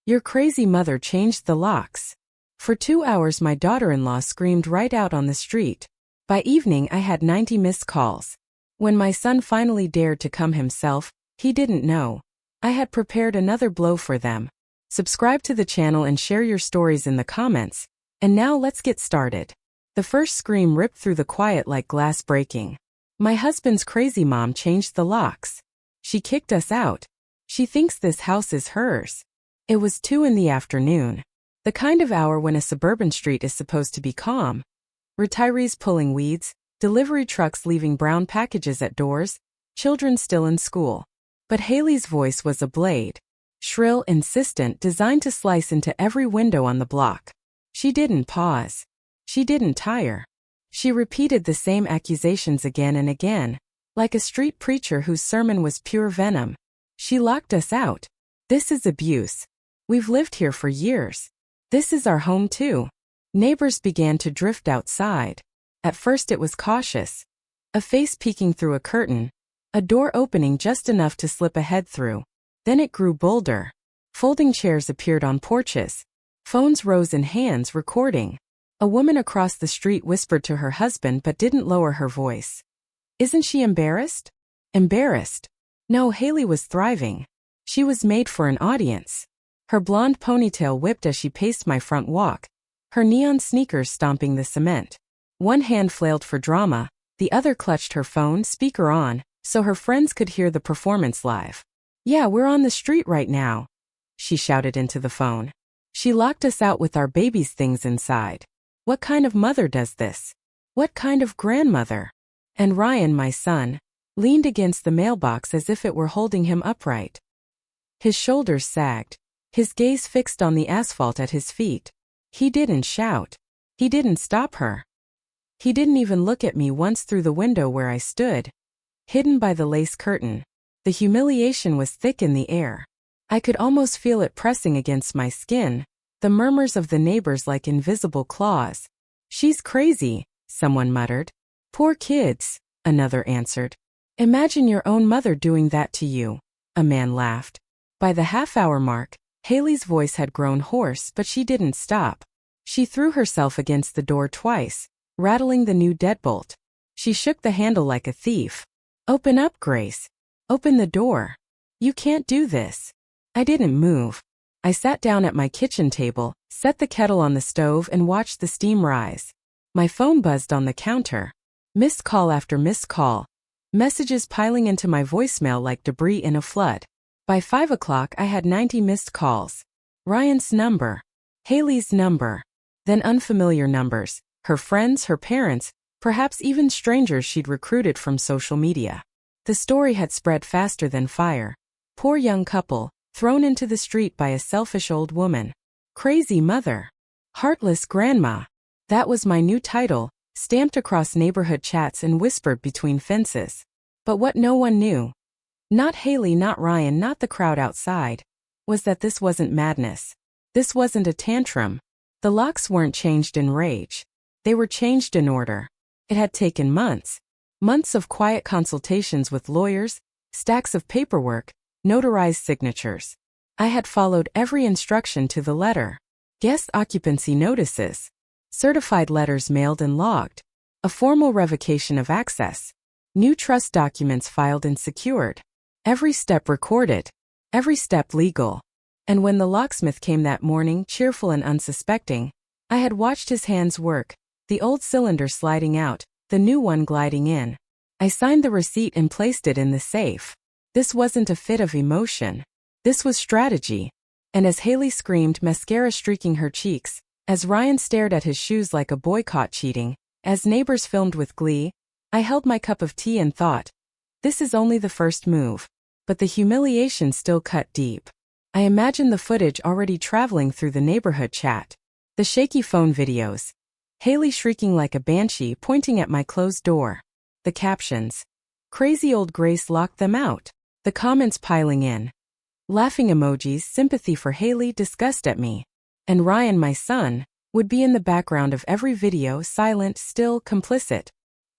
Your crazy mother changed the locks. For 2 hours my daughter-in-law screamed right out on the street. By evening I had 90 missed calls. When my son finally dared to come himself, he didn't know. I had prepared another blow for them. Subscribe to the channel and share your stories in the comments. And now let's get started. The first scream ripped through the quiet like glass breaking. My husband's crazy mom changed the locks. She kicked us out. She thinks this house is hers. It was 2 in the afternoon. The kind of hour when a suburban street is supposed to be calm. Retirees pulling weeds, delivery trucks leaving brown packages at doors, children still in school. But Haley's voice was a blade. Shrill, insistent, designed to slice into every window on the block. She didn't pause. She didn't tire. She repeated the same accusations again and again, like a street preacher whose sermon was pure venom. She locked us out. This is abuse. We've lived here for years. This is our home too. Neighbors began to drift outside. At first it was cautious. A face peeking through a curtain. A door opening just enough to slip a head through. Then it grew bolder. Folding chairs appeared on porches. Phones rose in hands recording. A woman across the street whispered to her husband but didn't lower her voice. Isn't she embarrassed? Embarrassed? No, Haley was thriving. She was made for an audience. Her blonde ponytail whipped as she paced my front walk, her neon sneakers stomping the cement. One hand flailed for drama, the other clutched her phone, speaker on, so her friends could hear the performance live. Yeah, we're on the street right now, she shouted into the phone. She locked us out with our baby's things inside. What kind of mother does this? What kind of grandmother? And Ryan, my son, leaned against the mailbox as if it were holding him upright. His shoulders sagged, his gaze fixed on the asphalt at his feet. He didn't shout. He didn't stop her. He didn't even look at me once through the window where I stood, hidden by the lace curtain. The humiliation was thick in the air. I could almost feel it pressing against my skin, the murmurs of the neighbors like invisible claws. She's crazy, someone muttered. Poor kids, another answered. Imagine your own mother doing that to you, a man laughed. By the half-hour mark, Haley's voice had grown hoarse, but she didn't stop. She threw herself against the door twice, rattling the new deadbolt. She shook the handle like a thief. Open up, Grace. Open the door. You can't do this. I didn't move. I sat down at my kitchen table, set the kettle on the stove and watched the steam rise. My phone buzzed on the counter. Missed call after missed call. Messages piling into my voicemail like debris in a flood. By 5 o'clock I had 90 missed calls. Ryan's number. Haley's number. Then unfamiliar numbers. Her friends, her parents, perhaps even strangers she'd recruited from social media. The story had spread faster than fire. Poor young couple, thrown into the street by a selfish old woman. Crazy mother. Heartless grandma. That was my new title, stamped across neighborhood chats and whispered between fences. But what no one knew, not Haley, not Ryan, not the crowd outside, was that this wasn't madness. This wasn't a tantrum. The locks weren't changed in rage. They were changed in order. It had taken months. Months of quiet consultations with lawyers, stacks of paperwork, notarized signatures. I had followed every instruction to the letter. Guest occupancy notices. Certified letters mailed and logged. A formal revocation of access. New trust documents filed and secured. Every step recorded. Every step legal. And when the locksmith came that morning, cheerful and unsuspecting, I had watched his hands work, the old cylinder sliding out, the new one gliding in. I signed the receipt and placed it in the safe. This wasn't a fit of emotion. This was strategy. And as Haley screamed, mascara streaking her cheeks, as Ryan stared at his shoes like a boy caught cheating, as neighbors filmed with glee, I held my cup of tea and thought, this is only the first move. But the humiliation still cut deep. I imagined the footage already traveling through the neighborhood chat. The shaky phone videos. Haley shrieking like a banshee pointing at my closed door. The captions. Crazy old Grace locked them out. The comments piling in. Laughing emojis, sympathy for Haley, disgust at me. And Ryan, my son, would be in the background of every video, silent, still, complicit.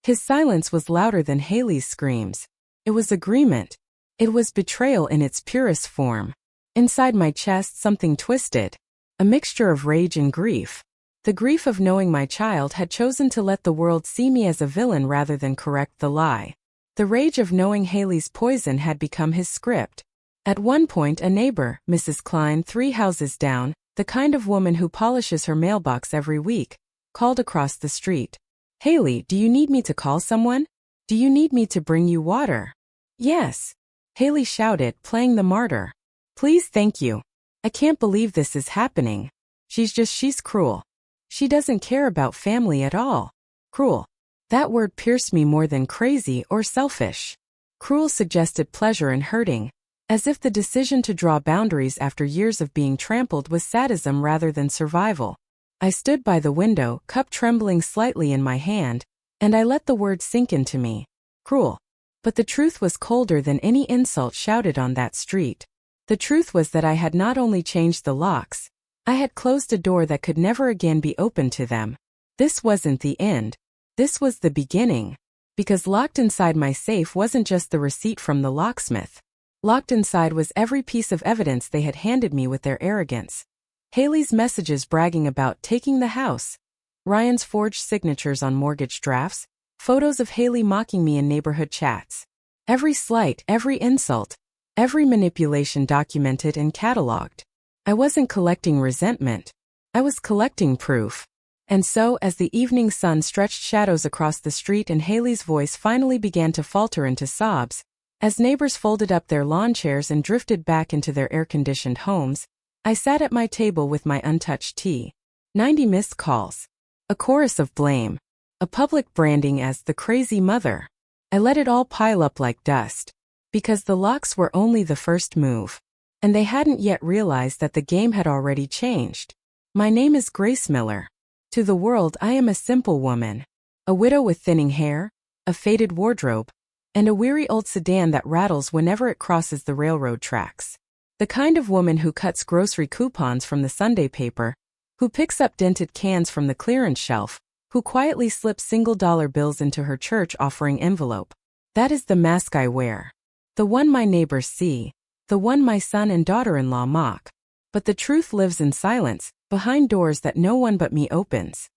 His silence was louder than Haley's screams. It was agreement. It was betrayal in its purest form. Inside my chest, something twisted. A mixture of rage and grief. The grief of knowing my child had chosen to let the world see me as a villain rather than correct the lie. The rage of knowing Haley's poison had become his script. At one point, a neighbor, Mrs. Klein, 3 houses down, the kind of woman who polishes her mailbox every week, called across the street. "Haley, do you need me to call someone? Do you need me to bring you water?" "Yes," Haley shouted, playing the martyr. "Please, thank you. I can't believe this is happening. She's cruel. She doesn't care about family at all." Cruel. That word pierced me more than crazy or selfish. Cruel suggested pleasure in hurting, as if the decision to draw boundaries after years of being trampled was sadism rather than survival. I stood by the window, cup trembling slightly in my hand, and I let the word sink into me. Cruel. But the truth was colder than any insult shouted on that street. The truth was that I had not only changed the locks, I had closed a door that could never again be opened to them. This wasn't the end. This was the beginning. Because locked inside my safe wasn't just the receipt from the locksmith. Locked inside was every piece of evidence they had handed me with their arrogance. Haley's messages bragging about taking the house. Ryan's forged signatures on mortgage drafts. Photos of Haley mocking me in neighborhood chats. Every slight, every insult, every manipulation documented and cataloged. I wasn't collecting resentment. I was collecting proof. And so, as the evening sun stretched shadows across the street and Haley's voice finally began to falter into sobs, as neighbors folded up their lawn chairs and drifted back into their air-conditioned homes, I sat at my table with my untouched tea. 90 missed calls. A chorus of blame. A public branding as the crazy mother. I let it all pile up like dust. Because the locks were only the first move. And they hadn't yet realized that the game had already changed. My name is Grace Miller. To the world, I am a simple woman. A widow with thinning hair, a faded wardrobe, and a weary old sedan that rattles whenever it crosses the railroad tracks. The kind of woman who cuts grocery coupons from the Sunday paper, who picks up dented cans from the clearance shelf, who quietly slips single-dollar bills into her church offering envelope. That is the mask I wear. The one my neighbors see. The one my son and daughter-in-law mock. But the truth lives in silence, behind doors that no one but me opens.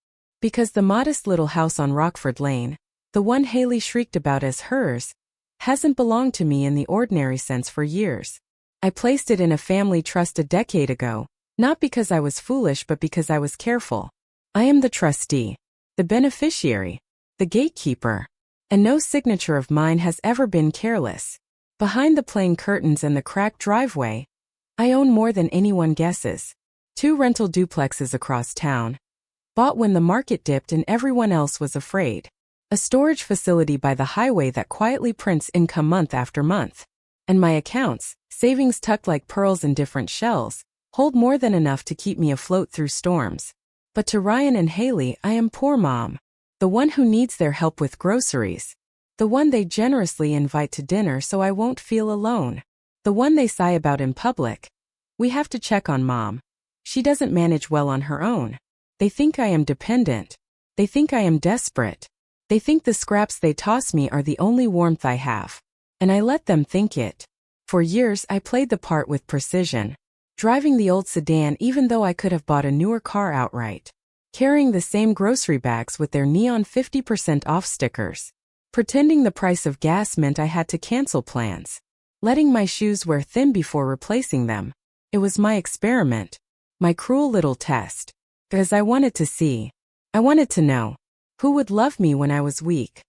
Because the modest little house on Rockford Lane, the one Haley shrieked about as hers, hasn't belonged to me in the ordinary sense for years. I placed it in a family trust a decade ago, not because I was foolish but because I was careful. I am the trustee, the beneficiary, the gatekeeper. And no signature of mine has ever been careless. Behind the plain curtains and the cracked driveway, I own more than anyone guesses. 2 rental duplexes across town. Bought when the market dipped and everyone else was afraid. A storage facility by the highway that quietly prints income month after month. And my accounts, savings tucked like pearls in different shells, hold more than enough to keep me afloat through storms. But to Ryan and Haley, I am poor mom. The one who needs their help with groceries. The one they generously invite to dinner so I won't feel alone. The one they sigh about in public. We have to check on mom. She doesn't manage well on her own. They think I am dependent. They think I am desperate. They think the scraps they toss me are the only warmth I have. And I let them think it. For years I played the part with precision. Driving the old sedan even though I could have bought a newer car outright. Carrying the same grocery bags with their neon 50% off stickers. Pretending the price of gas meant I had to cancel plans. Letting my shoes wear thin before replacing them. It was my experiment. My cruel little test. Because I wanted to see. I wanted to know. Who would love me when I was weak?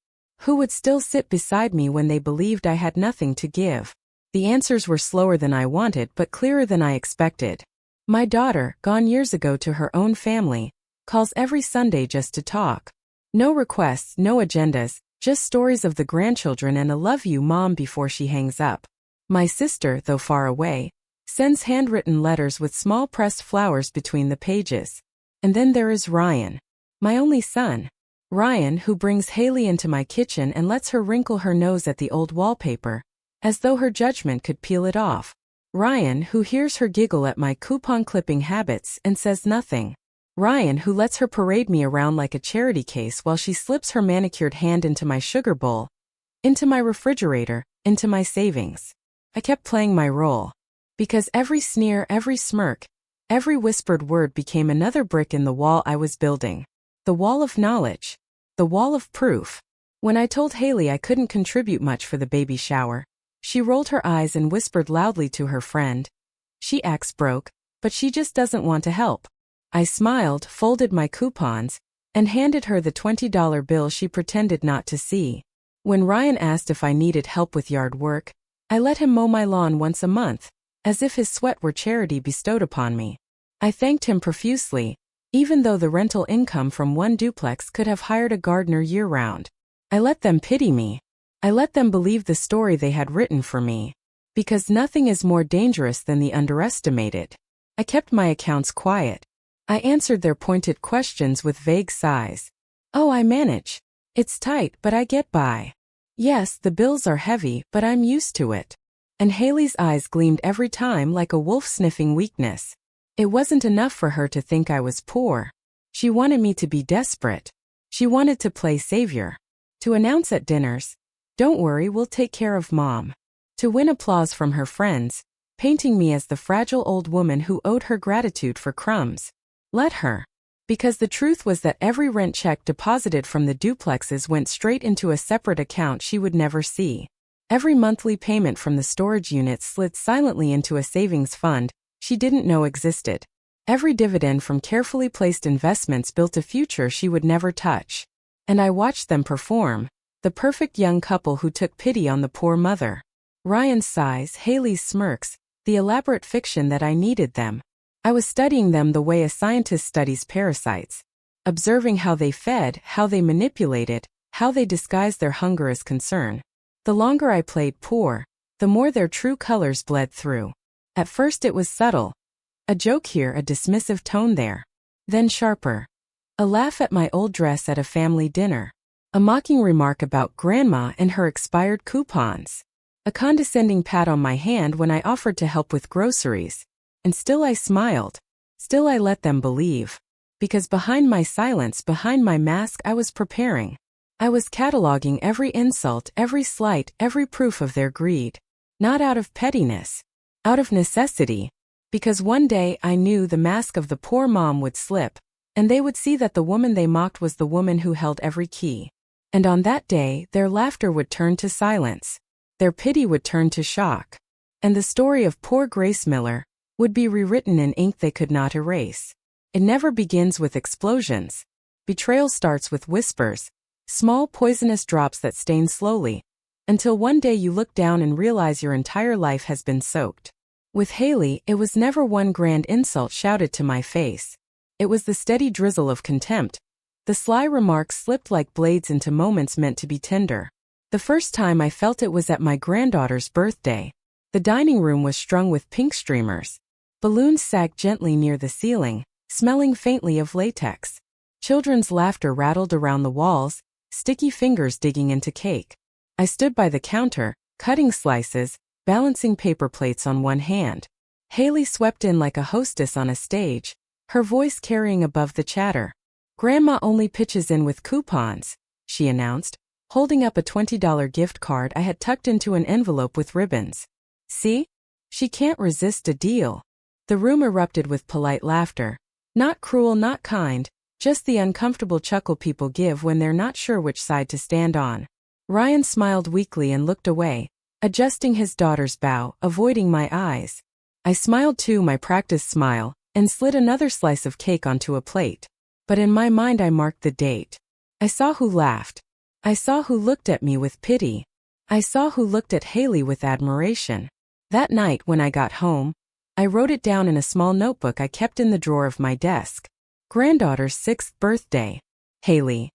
Who would still sit beside me when they believed I had nothing to give? The answers were slower than I wanted but clearer than I expected. My daughter, gone years ago to her own family, calls every Sunday just to talk. No requests, no agendas, just stories of the grandchildren and a love you mom before she hangs up. My sister, though far away, sends handwritten letters with small pressed flowers between the pages. And then there is Ryan. My only son. Ryan, who brings Haley into my kitchen and lets her wrinkle her nose at the old wallpaper, as though her judgment could peel it off. Ryan, who hears her giggle at my coupon clipping habits and says nothing. Ryan, who lets her parade me around like a charity case while she slips her manicured hand into my sugar bowl, into my refrigerator, into my savings. I kept playing my role. Because every sneer, every smirk, every whispered word became another brick in the wall I was building. The wall of knowledge. The wall of proof. When I told Haley I couldn't contribute much for the baby shower, she rolled her eyes and whispered loudly to her friend, "She acts broke, but she just doesn't want to help." I smiled, folded my coupons, and handed her the $20 bill she pretended not to see. When Ryan asked if I needed help with yard work, I let him mow my lawn once a month, as if his sweat were charity bestowed upon me. I thanked him profusely, even though the rental income from one duplex could have hired a gardener year-round. I let them pity me. I let them believe the story they had written for me. Because nothing is more dangerous than the underestimated. I kept my accounts quiet. I answered their pointed questions with vague sighs. "Oh, I manage. It's tight, but I get by. Yes, the bills are heavy, but I'm used to it." And Haley's eyes gleamed every time like a wolf sniffing weakness. It wasn't enough for her to think I was poor. She wanted me to be desperate. She wanted to play savior. To announce at dinners, "Don't worry, we'll take care of Mom." To win applause from her friends, painting me as the fragile old woman who owed her gratitude for crumbs. Let her. Because the truth was that every rent check deposited from the duplexes went straight into a separate account she would never see. Every monthly payment from the storage units slid silently into a savings fund she didn't know existed. Every dividend from carefully placed investments built a future she would never touch. And I watched them perform, the perfect young couple who took pity on the poor mother. Ryan's sighs, Haley's smirks, the elaborate fiction that I needed them. I was studying them the way a scientist studies parasites, observing how they fed, how they manipulated, how they disguised their hunger as concern. The longer I played poor, the more their true colors bled through. At first it was subtle. A joke here, a dismissive tone there. Then sharper. A laugh at my old dress at a family dinner. A mocking remark about Grandma and her expired coupons. A condescending pat on my hand when I offered to help with groceries. And still I smiled. Still I let them believe. Because behind my silence, behind my mask, I was preparing. I was cataloging every insult, every slight, every proof of their greed. Not out of pettiness. Out of necessity. Because one day I knew the mask of the poor mom would slip, and they would see that the woman they mocked was the woman who held every key. And on that day, their laughter would turn to silence. Their pity would turn to shock. And the story of poor Grace Miller would be rewritten in ink they could not erase. It never begins with explosions. Betrayal starts with whispers, small poisonous drops that stain slowly, until one day you look down and realize your entire life has been soaked. With Haley, it was never one grand insult shouted to my face. It was the steady drizzle of contempt. The sly remarks slipped like blades into moments meant to be tender. The first time I felt it was at my granddaughter's birthday. The dining room was strung with pink streamers. Balloons sagged gently near the ceiling, smelling faintly of latex. Children's laughter rattled around the walls, sticky fingers digging into cake. I stood by the counter, cutting slices, balancing paper plates on one hand. Haley swept in like a hostess on a stage, her voice carrying above the chatter. "Grandma only pitches in with coupons," she announced, holding up a $20 gift card I had tucked into an envelope with ribbons. "See? She can't resist a deal." The room erupted with polite laughter. Not cruel, not kind, just the uncomfortable chuckle people give when they're not sure which side to stand on. Ryan smiled weakly and looked away, adjusting his daughter's bow, avoiding my eyes. I smiled too, my practiced smile, and slid another slice of cake onto a plate. But in my mind I marked the date. I saw who laughed. I saw who looked at me with pity. I saw who looked at Haley with admiration. That night when I got home, I wrote it down in a small notebook I kept in the drawer of my desk. Granddaughter's 6th birthday. Haley.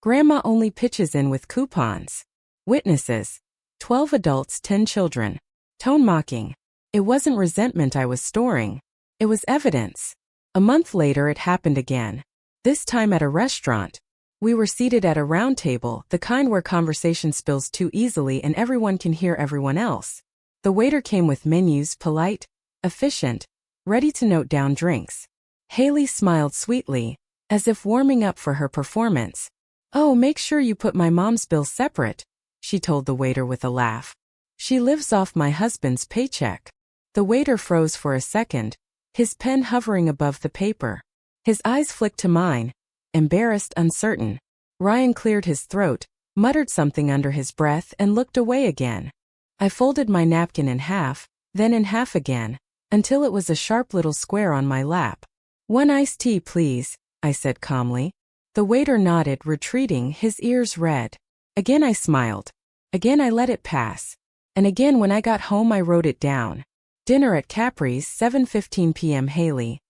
Grandma only pitches in with coupons. Witnesses. 12 adults, 10 children. Tone mocking. It wasn't resentment I was storing. It was evidence. A month later it happened again. This time at a restaurant. We were seated at a round table, the kind where conversation spills too easily and everyone can hear everyone else. The waiter came with menus, polite, efficient, ready to note down drinks. Haley smiled sweetly, as if warming up for her performance. "Oh, make sure you put my mom's bill separate," she told the waiter with a laugh. "She lives off my husband's paycheck." The waiter froze for a second, his pen hovering above the paper. His eyes flicked to mine, embarrassed, uncertain. Ryan cleared his throat, muttered something under his breath, and looked away again. I folded my napkin in half, then in half again, until it was a sharp little square on my lap. "One iced tea, please," I said calmly. The waiter nodded, retreating, his ears red. Again I smiled. Again I let it pass. And again when I got home I wrote it down. Dinner at Capri's, 7:15 p.m. Haley.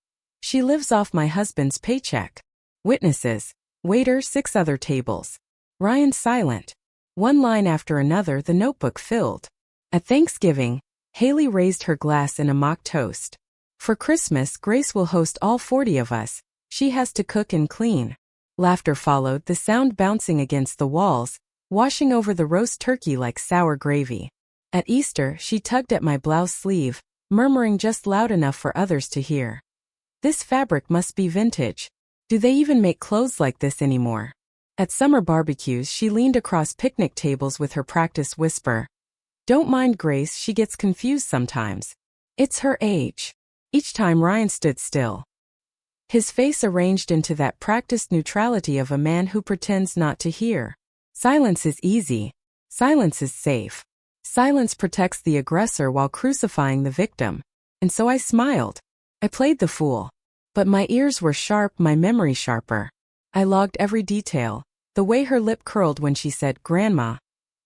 She lives off my husband's paycheck. Witnesses. Waiter, 6 other tables. Ryan silent. One line after another, the notebook filled. At Thanksgiving, Haley raised her glass in a mock toast. For Christmas, Grace will host all 40 of us. She has to cook and clean. Laughter followed, the sound bouncing against the walls, washing over the roast turkey like sour gravy. At Easter, she tugged at my blouse sleeve, murmuring just loud enough for others to hear. "This fabric must be vintage. Do they even make clothes like this anymore?" At summer barbecues, she leaned across picnic tables with her practice whisper. "Don't mind Grace, she gets confused sometimes. It's her age." Each time Ryan stood still. His face arranged into that practiced neutrality of a man who pretends not to hear. Silence is easy. Silence is safe. Silence protects the aggressor while crucifying the victim. And so I smiled. I played the fool. But my ears were sharp, my memory sharper. I logged every detail. The way her lip curled when she said, "Grandma."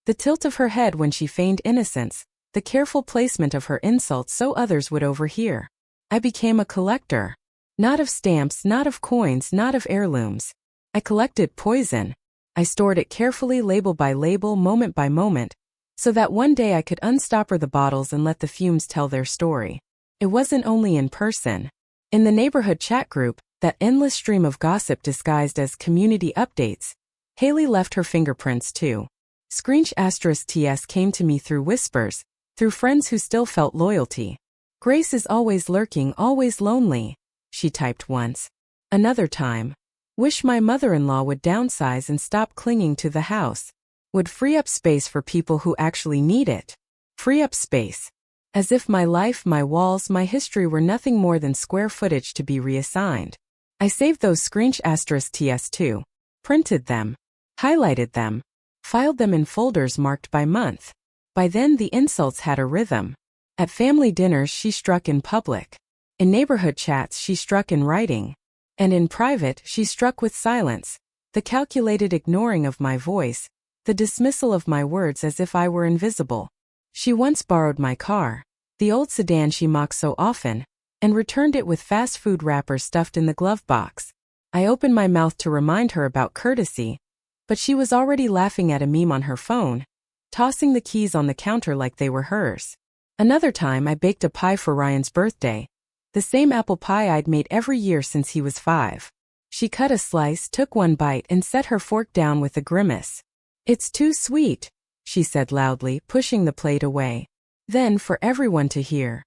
The tilt of her head when she feigned innocence. The careful placement of her insults so others would overhear. I became a collector. Not of stamps, not of coins, not of heirlooms. I collected poison. I stored it carefully, label by label, moment by moment, so that one day I could unstopper the bottles and let the fumes tell their story. It wasn't only in person. In the neighborhood chat group, that endless stream of gossip disguised as community updates, Haley left her fingerprints too. *TS came to me through whispers, through friends who still felt loyalty. "Grace is always lurking, always lonely," she typed once. Another time. "Wish my mother-in-law would downsize and stop clinging to the house. Would free up space for people who actually need it. Free up space." As if my life, my walls, my history were nothing more than square footage to be reassigned. I saved those *TS too. Printed them. Highlighted them. Filed them in folders marked by month. By then the insults had a rhythm. At family dinners she struck in public. In neighborhood chats she struck in writing. And in private she struck with silence. The calculated ignoring of my voice. The dismissal of my words as if I were invisible. She once borrowed my car, the old sedan she mocked so often, and returned it with fast food wrappers stuffed in the glove box. I opened my mouth to remind her about courtesy, but she was already laughing at a meme on her phone, tossing the keys on the counter like they were hers. Another time I baked a pie for Ryan's birthday, the same apple pie I'd made every year since he was 5. She cut a slice, took one bite, and set her fork down with a grimace. "It's too sweet," she said loudly, pushing the plate away. Then, for everyone to hear,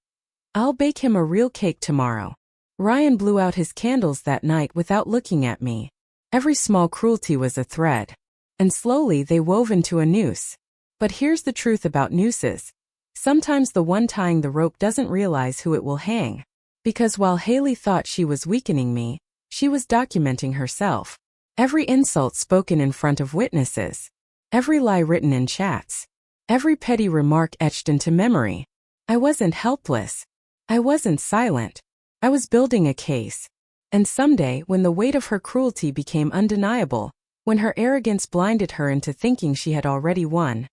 "I'll bake him a real cake tomorrow." Ryan blew out his candles that night without looking at me. Every small cruelty was a thread. And slowly they wove into a noose. But here's the truth about nooses. Sometimes the one tying the rope doesn't realize who it will hang. Because while Haley thought she was weakening me, she was documenting herself. Every insult spoken in front of witnesses. Every lie written in chats. Every petty remark etched into memory. I wasn't helpless. I wasn't silent. I was building a case. And someday, when the weight of her cruelty became undeniable, when her arrogance blinded her into thinking she had already won,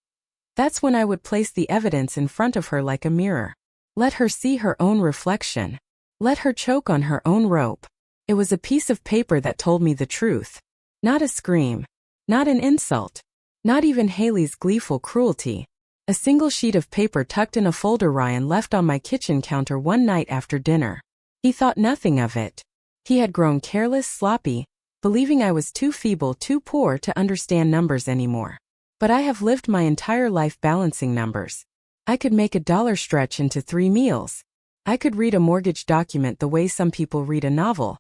that's when I would place the evidence in front of her like a mirror. Let her see her own reflection. Let her choke on her own rope. It was a piece of paper that told me the truth. Not a scream. Not an insult. Not even Haley's gleeful cruelty. A single sheet of paper tucked in a folder Ryan left on my kitchen counter one night after dinner. He thought nothing of it. He had grown careless, sloppy, believing I was too feeble, too poor to understand numbers anymore. But I have lived my entire life balancing numbers. I could make $1 stretch into 3 meals. I could read a mortgage document the way some people read a novel,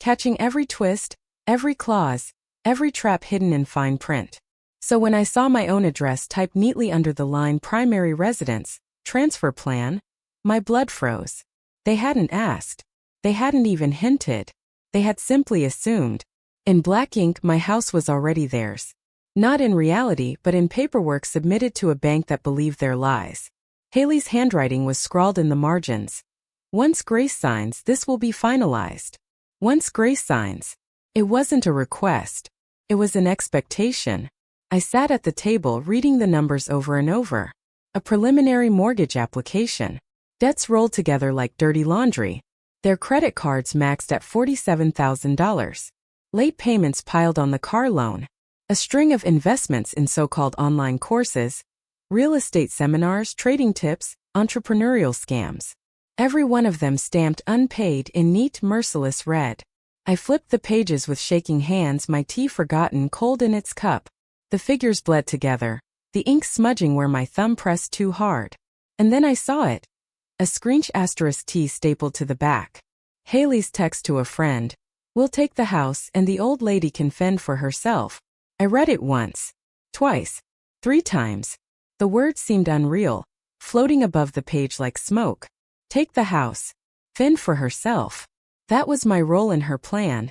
catching every twist, every clause, every trap hidden in fine print. So when I saw my own address typed neatly under the line primary residence, transfer plan, My blood froze. They hadn't asked. They hadn't even hinted. They had simply assumed. In black ink, my house was already theirs. Not in reality, but in paperwork submitted to a bank that believed their lies. Haley's handwriting was scrawled in the margins. Once Grace signs, this will be finalized. Once Grace signs. It wasn't a request. It was an expectation. I sat at the table reading the numbers over and over. A preliminary mortgage application. Debts rolled together like dirty laundry. Their credit cards maxed at $47,000. Late payments piled on the car loan. A string of investments in so-called online courses, real estate seminars, trading tips, entrepreneurial scams. Every one of them stamped unpaid in neat, merciless red. I flipped the pages with shaking hands, my tea forgotten cold in its cup. The figures bled together, the ink smudging where my thumb pressed too hard. And then I saw it. A screech *T stapled to the back. Haley's text to a friend. We'll take the house and the old lady can fend for herself. I read it once, twice, 3 times. The words seemed unreal, floating above the page like smoke. Take the house. Fend for herself. That was my role in her plan.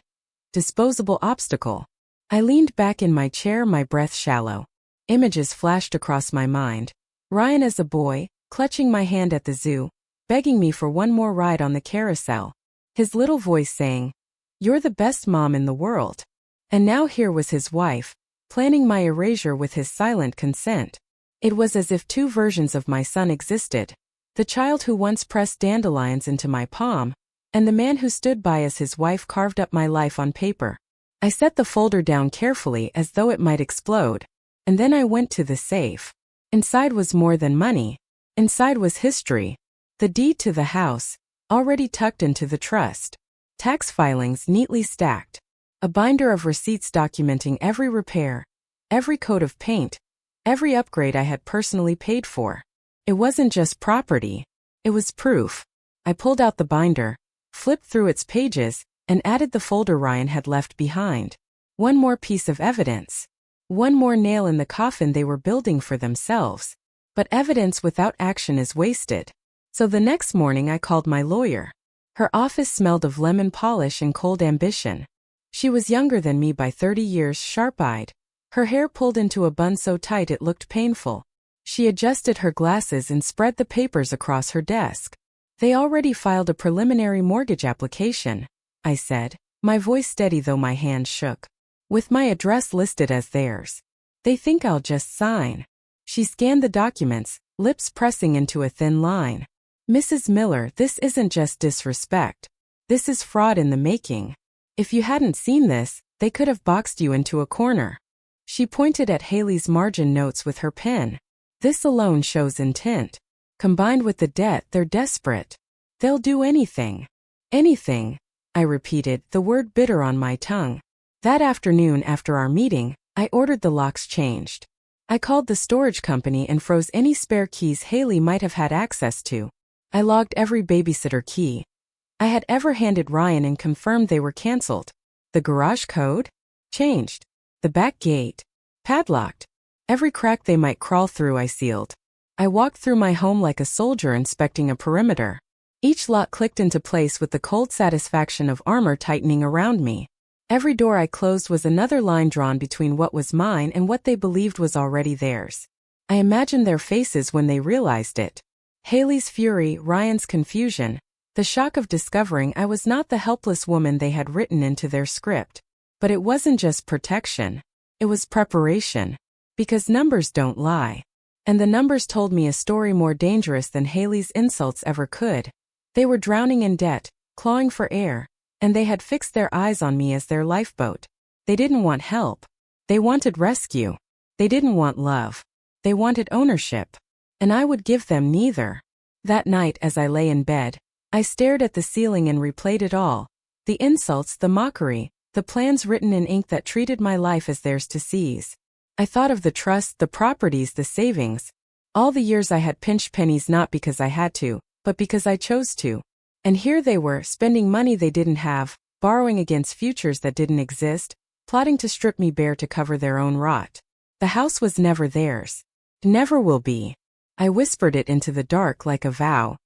Disposable obstacle. I leaned back in my chair, my breath shallow. Images flashed across my mind. Ryan as a boy, clutching my hand at the zoo, begging me for one more ride on the carousel. His little voice saying, "You're the best mom in the world." And now here was his wife, planning my erasure with his silent consent. It was as if 2 versions of my son existed. The child who once pressed dandelions into my palm, and the man who stood by as his wife carved up my life on paper. I set the folder down carefully as though it might explode, and then I went to the safe. Inside was more than money. Inside was history. The deed to the house, already tucked into the trust. Tax filings neatly stacked. A binder of receipts documenting every repair, every coat of paint, every upgrade I had personally paid for. It wasn't just property. It was proof. I pulled out the binder, flipped through its pages, and added the folder Ryan had left behind. One more piece of evidence. One more nail in the coffin they were building for themselves. But evidence without action is wasted. So the next morning I called my lawyer. Her office smelled of lemon polish and cold ambition. She was younger than me by 30 years, sharp-eyed. Her hair pulled into a bun so tight it looked painful. She adjusted her glasses and spread the papers across her desk. They already filed a preliminary mortgage application, I said, my voice steady though my hand shook. With my address listed as theirs. They think I'll just sign. She scanned the documents, lips pressing into a thin line. Mrs. Miller, this isn't just disrespect. This is fraud in the making. If you hadn't seen this, they could have boxed you into a corner. She pointed at Haley's margin notes with her pen. This alone shows intent. Combined with the debt, they're desperate. They'll do anything. Anything, I repeated, the word bitter on my tongue. That afternoon after our meeting, I ordered the locks changed. I called the storage company and froze any spare keys Haley might have had access to. I logged every babysitter key I had ever handed Ryan and confirmed they were canceled. The garage code? Changed. The back gate? Padlocked. Every crack they might crawl through I sealed. I walked through my home like a soldier inspecting a perimeter. Each lock clicked into place with the cold satisfaction of armor tightening around me. Every door I closed was another line drawn between what was mine and what they believed was already theirs. I imagined their faces when they realized it. Haley's fury, Ryan's confusion, the shock of discovering I was not the helpless woman they had written into their script. But it wasn't just protection. It was preparation. Because numbers don't lie. And the numbers told me a story more dangerous than Haley's insults ever could. They were drowning in debt, clawing for air, and they had fixed their eyes on me as their lifeboat. They didn't want help. They wanted rescue. They didn't want love. They wanted ownership. And I would give them neither. That night as I lay in bed, I stared at the ceiling and replayed it all. The insults, the mockery, the plans written in ink that treated my life as theirs to seize. I thought of the trust, the properties, the savings. All the years I had pinched pennies not because I had to, but because I chose to. And here they were, spending money they didn't have, borrowing against futures that didn't exist, plotting to strip me bare to cover their own rot. The house was never theirs. Never will be. I whispered it into the dark like a vow.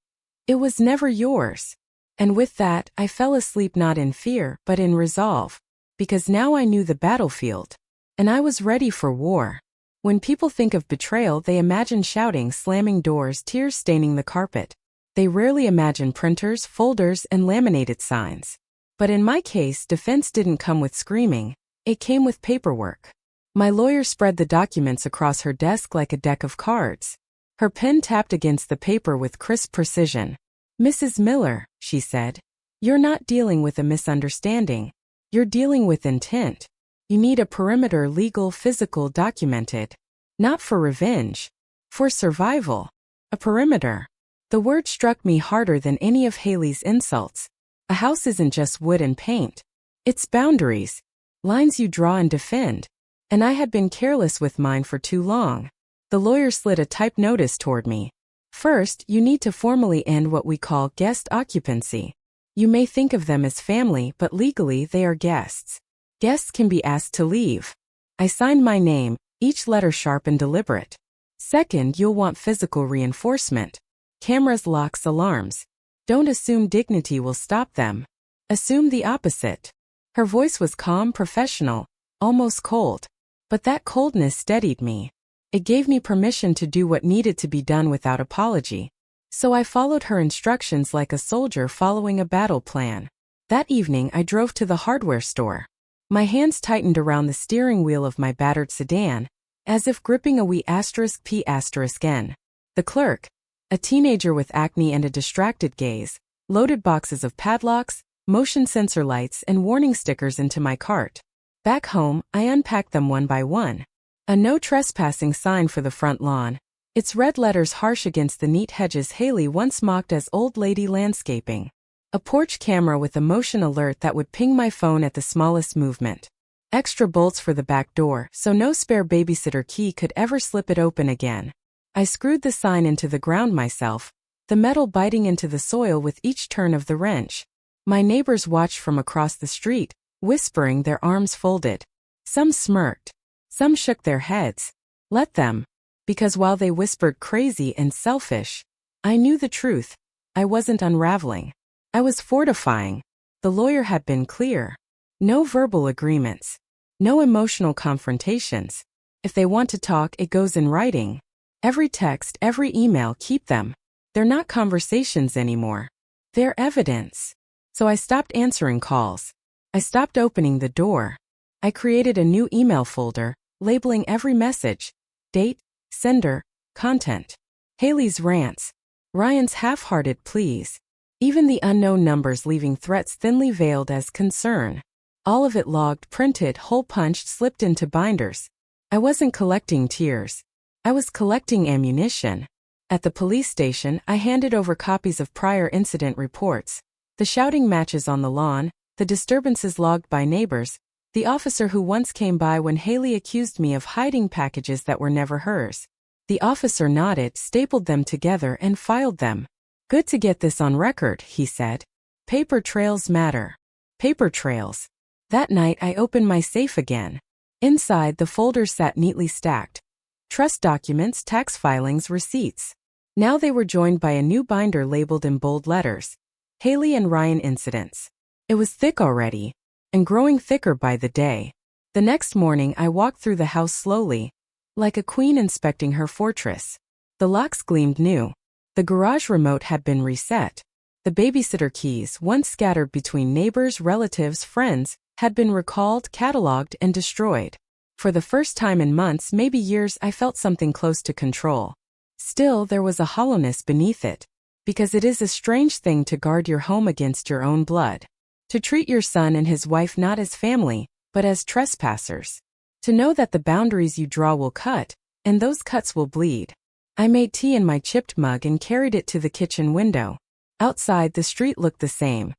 It was never yours. And with that, I fell asleep not in fear, but in resolve. Because now I knew the battlefield. And I was ready for war. When people think of betrayal, they imagine shouting, slamming doors, tears staining the carpet. They rarely imagine printers, folders, and laminated signs. But in my case, defense didn't come with screaming. It came with paperwork. My lawyer spread the documents across her desk like a deck of cards. Her pen tapped against the paper with crisp precision. "Mrs. Miller," she said, "you're not dealing with a misunderstanding. You're dealing with intent. You need a perimeter, legal, physical, documented. Not for revenge. For survival. A perimeter." The word struck me harder than any of Haley's insults. A house isn't just wood and paint. It's boundaries. Lines you draw and defend. And I had been careless with mine for too long. The lawyer slid a typed notice toward me. "First, you need to formally end what we call guest occupancy. You may think of them as family, but legally they are guests. Guests can be asked to leave." I signed my name, each letter sharp and deliberate. "Second, you'll want physical reinforcement. Cameras, locks, alarms. Don't assume dignity will stop them. Assume the opposite." Her voice was calm, professional, almost cold. But that coldness steadied me. It gave me permission to do what needed to be done without apology. So I followed her instructions like a soldier following a battle plan. That evening I drove to the hardware store. My hands tightened around the steering wheel of my battered sedan, as if gripping a wee *P***N. The clerk, a teenager with acne and a distracted gaze, loaded boxes of padlocks, motion sensor lights, and warning stickers into my cart. Back home, I unpacked them one by one. A no trespassing sign for the front lawn, its red letters harsh against the neat hedges Haley once mocked as old lady landscaping. A porch camera with a motion alert that would ping my phone at the smallest movement. Extra bolts for the back door so no spare babysitter key could ever slip it open again. I screwed the sign into the ground myself, the metal biting into the soil with each turn of the wrench. My neighbors watched from across the street, whispering, their arms folded. Some smirked. Some shook their heads. Let them. Because while they whispered crazy and selfish, I knew the truth. I wasn't unraveling. I was fortifying. The lawyer had been clear. No verbal agreements. No emotional confrontations. If they want to talk, it goes in writing. Every text, every email, keep them. They're not conversations anymore. They're evidence. So I stopped answering calls. I stopped opening the door. I created a new email folder, labeling every message, date, sender, content. Haley's rants. Ryan's half-hearted pleas. Even the unknown numbers leaving threats thinly veiled as concern. All of it logged, printed, hole-punched, slipped into binders. I wasn't collecting tears. I was collecting ammunition. At the police station, I handed over copies of prior incident reports. The shouting matches on the lawn, the disturbances logged by neighbors, the officer who once came by when Haley accused me of hiding packages that were never hers. The officer nodded, stapled them together, and filed them. "Good to get this on record," he said. "Paper trails matter." Paper trails. That night I opened my safe again. Inside, the folders sat neatly stacked. Trust documents, tax filings, receipts. Now they were joined by a new binder labeled in bold letters. Haley and Ryan incidents. It was thick already, and growing thicker by the day. The next morning I walked through the house slowly, like a queen inspecting her fortress. The locks gleamed new. The garage remote had been reset. The babysitter keys, once scattered between neighbors, relatives, friends, had been recalled, cataloged, and destroyed. For the first time in months, maybe years, I felt something close to control. Still, there was a hollowness beneath it. Because it is a strange thing to guard your home against your own blood. To treat your son and his wife not as family, but as trespassers. To know that the boundaries you draw will cut, and those cuts will bleed. I made tea in my chipped mug and carried it to the kitchen window. Outside, the street looked the same.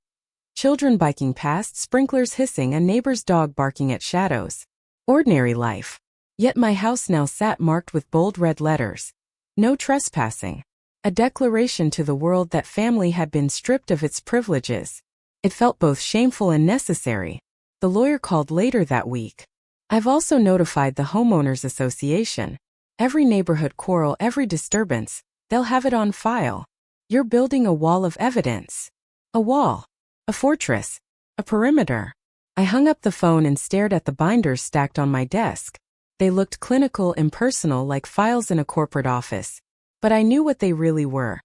Children biking past, sprinklers hissing, a neighbor's dog barking at shadows. Ordinary life. Yet my house now sat marked with bold red letters. No trespassing. A declaration to the world that family had been stripped of its privileges. It felt both shameful and necessary. The lawyer called later that week. I've also notified the homeowners association. Every neighborhood quarrel, every disturbance, they'll have it on file. You're building a wall of evidence. A wall. A fortress. A perimeter. I hung up the phone and stared at the binders stacked on my desk. They looked clinical, impersonal, like files in a corporate office. But I knew what they really were.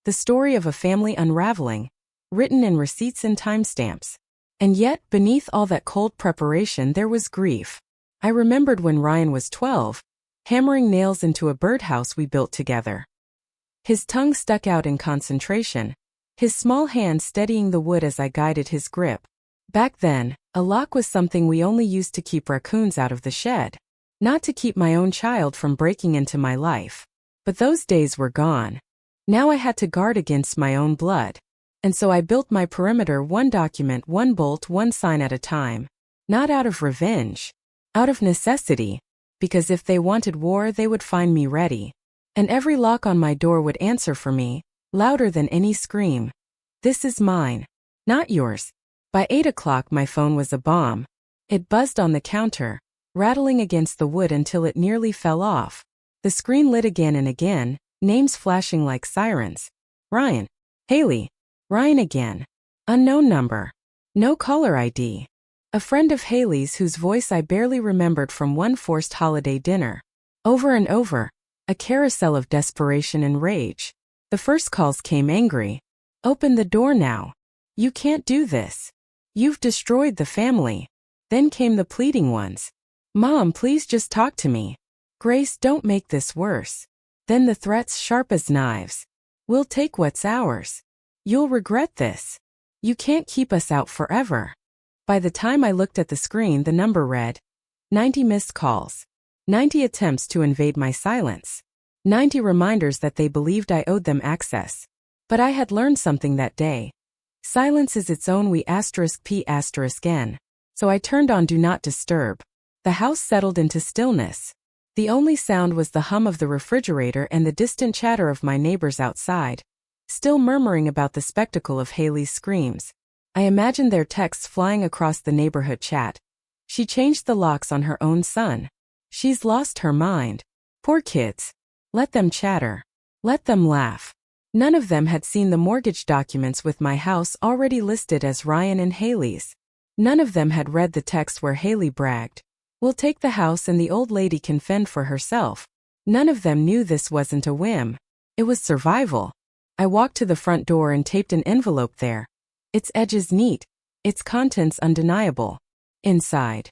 The story of a family unraveling, written in receipts and timestamps. And yet, beneath all that cold preparation there was grief. I remembered when Ryan was 12, hammering nails into a birdhouse we built together. His tongue stuck out in concentration, his small hand steadying the wood as I guided his grip. Back then, a lock was something we only used to keep raccoons out of the shed, not to keep my own child from breaking into my life. But those days were gone. Now I had to guard against my own blood. And so I built my perimeter one document, one bolt, one sign at a time. Not out of revenge. Out of necessity. Because if they wanted war, they would find me ready. And every lock on my door would answer for me, louder than any scream. This is mine. Not yours. By 8 o'clock my phone was a bomb. It buzzed on the counter, rattling against the wood until it nearly fell off. The screen lit again and again, names flashing like sirens. Ryan. Haley. Ryan again. Unknown number. No caller ID. A friend of Haley's whose voice I barely remembered from one forced holiday dinner. Over and over. A carousel of desperation and rage. The first calls came angry. Open the door now. You can't do this. You've destroyed the family. Then came the pleading ones. Mom, please just talk to me. Grace, don't make this worse. Then the threats sharp as knives. We'll take what's ours. You'll regret this. You can't keep us out forever. By the time I looked at the screen, the number read 90 missed calls. 90 attempts to invade my silence. 90 reminders that they believed I owed them access. But I had learned something that day. Silence is its own *p***n. So I turned on Do Not Disturb. The house settled into stillness. The only sound was the hum of the refrigerator and the distant chatter of my neighbors outside, still murmuring about the spectacle of Haley's screams. I imagined their texts flying across the neighborhood chat. She changed the locks on her own son. She's lost her mind. Poor kids. Let them chatter. Let them laugh. None of them had seen the mortgage documents with my house already listed as Ryan and Haley's. None of them had read the text where Haley bragged, "We'll take the house and the old lady can fend for herself." None of them knew this wasn't a whim. It was survival. I walked to the front door and taped an envelope there. Its edges neat, its contents undeniable. Inside,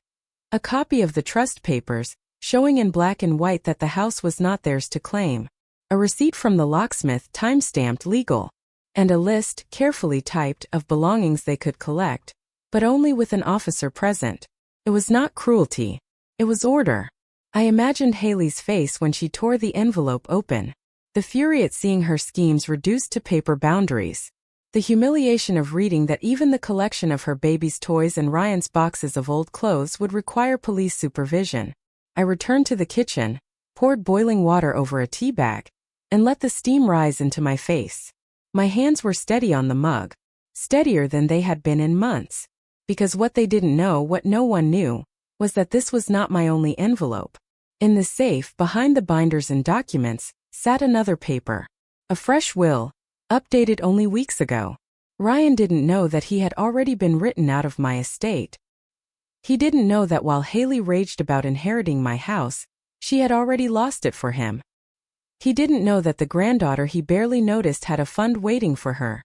a copy of the trust papers, showing in black and white that the house was not theirs to claim. A receipt from the locksmith, time-stamped legal. And a list, carefully typed, of belongings they could collect, but only with an officer present. It was not cruelty. It was order. I imagined Haley's face when she tore the envelope open. The fury at seeing her schemes reduced to paper boundaries. The humiliation of reading that even the collection of her baby's toys and Ryan's boxes of old clothes would require police supervision. I returned to the kitchen, poured boiling water over a tea bag, and let the steam rise into my face. My hands were steady on the mug, steadier than they had been in months. Because what they didn't know, what no one knew, was that this was not my only envelope. In the safe, behind the binders and documents, sat another paper. A fresh will, updated only weeks ago. Ryan didn't know that he had already been written out of my estate. He didn't know that while Haley raged about inheriting my house, she had already lost it for him. He didn't know that the granddaughter he barely noticed had a fund waiting for her.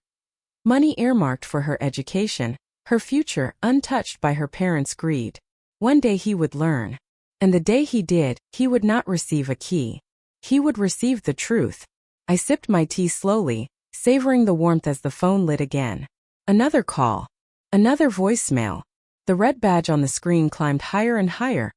Money earmarked for her education, her future untouched by her parents' greed. One day he would learn. And the day he did, he would not receive a key. He would receive the truth. I sipped my tea slowly, savoring the warmth as the phone lit again. Another call. Another voicemail. The red badge on the screen climbed higher and higher.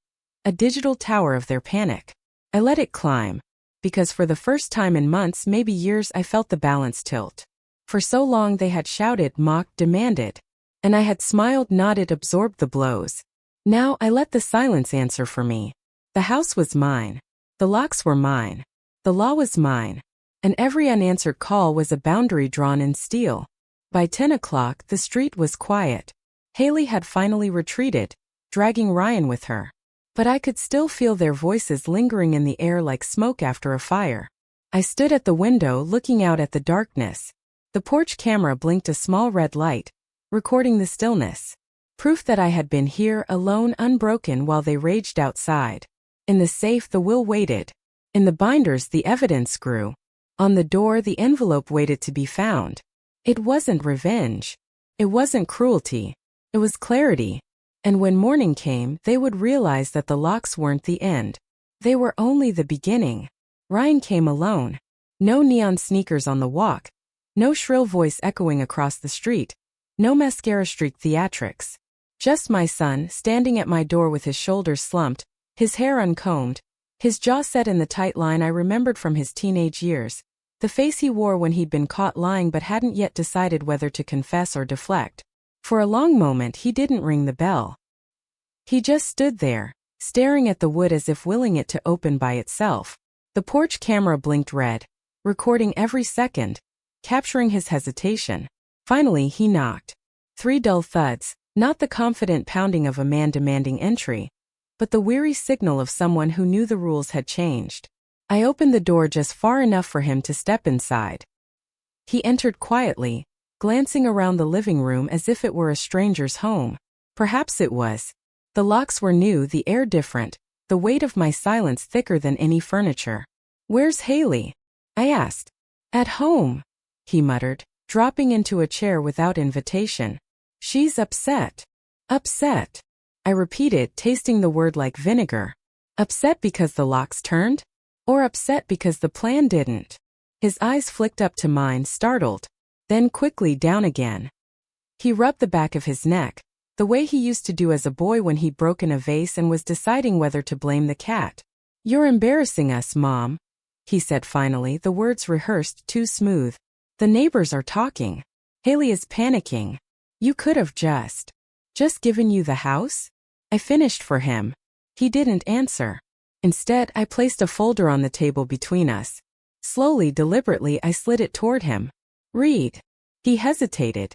A digital tower of their panic. I let it climb. Because for the first time in months, maybe years, I felt the balance tilt. For so long they had shouted, mocked, demanded. And I had smiled, nodded, absorbed the blows. Now I let the silence answer for me. The house was mine. The locks were mine. The law was mine. And every unanswered call was a boundary drawn in steel. By 10 o'clock, the street was quiet. Haley had finally retreated, dragging Ryan with her. But I could still feel their voices lingering in the air like smoke after a fire. I stood at the window looking out at the darkness. The porch camera blinked a small red light, recording the stillness. Proof that I had been here alone, unbroken, while they raged outside. In the safe the will waited. In the binders the evidence grew. On the door the envelope waited to be found. It wasn't revenge. It wasn't cruelty. It was clarity. And when morning came, they would realize that the locks weren't the end. They were only the beginning. Ryan came alone. No neon sneakers on the walk. No shrill voice echoing across the street. No mascara-streaked theatrics. Just my son, standing at my door with his shoulders slumped, his hair uncombed, his jaw set in the tight line I remembered from his teenage years, the face he wore when he'd been caught lying but hadn't yet decided whether to confess or deflect. For a long moment he didn't ring the bell. He just stood there, staring at the wood as if willing it to open by itself. The porch camera blinked red, recording every second, capturing his hesitation. Finally he knocked. 3 dull thuds. Not the confident pounding of a man demanding entry, but the weary signal of someone who knew the rules had changed. I opened the door just far enough for him to step inside. He entered quietly, glancing around the living room as if it were a stranger's home. Perhaps it was. The locks were new, the air different, the weight of my silence thicker than any furniture. "Where's Haley?" I asked. "At home," he muttered, dropping into a chair without invitation. "She's upset." "Upset," I repeated, tasting the word like vinegar. Upset because the locks turned? Or upset because the plan didn't? His eyes flicked up to mine, startled, then quickly down again. He rubbed the back of his neck, the way he used to do as a boy when he'd broken a vase and was deciding whether to blame the cat. "You're embarrassing us, Mom," he said finally, the words rehearsed too smooth. "The neighbors are talking. Haley is panicking. You could have just given you the house?" I finished for him. He didn't answer. Instead, I placed a folder on the table between us. Slowly, deliberately, I slid it toward him. "Read." He hesitated.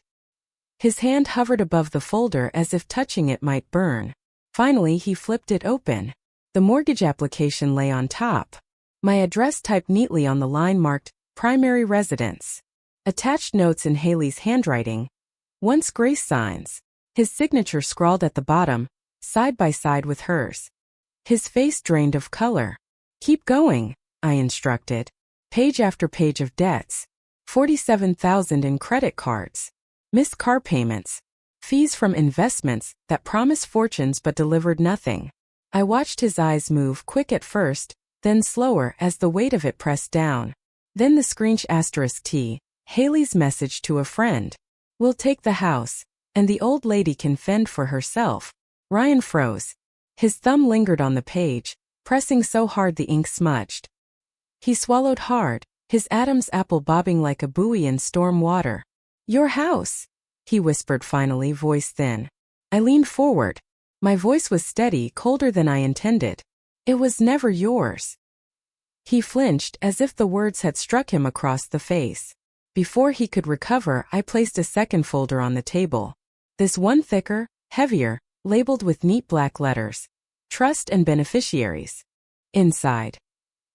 His hand hovered above the folder as if touching it might burn. Finally, he flipped it open. The mortgage application lay on top. My address typed neatly on the line marked, "Primary Residence." Attached notes in Haley's handwriting. Once grace signs. His signature scrawled at the bottom, side by side with hers. His face drained of color. "Keep going," I instructed. Page after page of debts. 47,000 in credit cards. Missed car payments. Fees from investments that promised fortunes but delivered nothing. I watched his eyes move, quick at first, then slower as the weight of it pressed down. Then the screensh *T, Haley's message to a friend. "We'll take the house, and the old lady can fend for herself." Ryan froze. His thumb lingered on the page, pressing so hard the ink smudged. He swallowed hard, his Adam's apple bobbing like a buoy in storm water. "Your house," he whispered finally, voice thin. I leaned forward. My voice was steady, colder than I intended. "It was never yours." He flinched as if the words had struck him across the face. Before he could recover, I placed a second folder on the table. This one thicker, heavier, labeled with neat black letters. Trust and beneficiaries. Inside.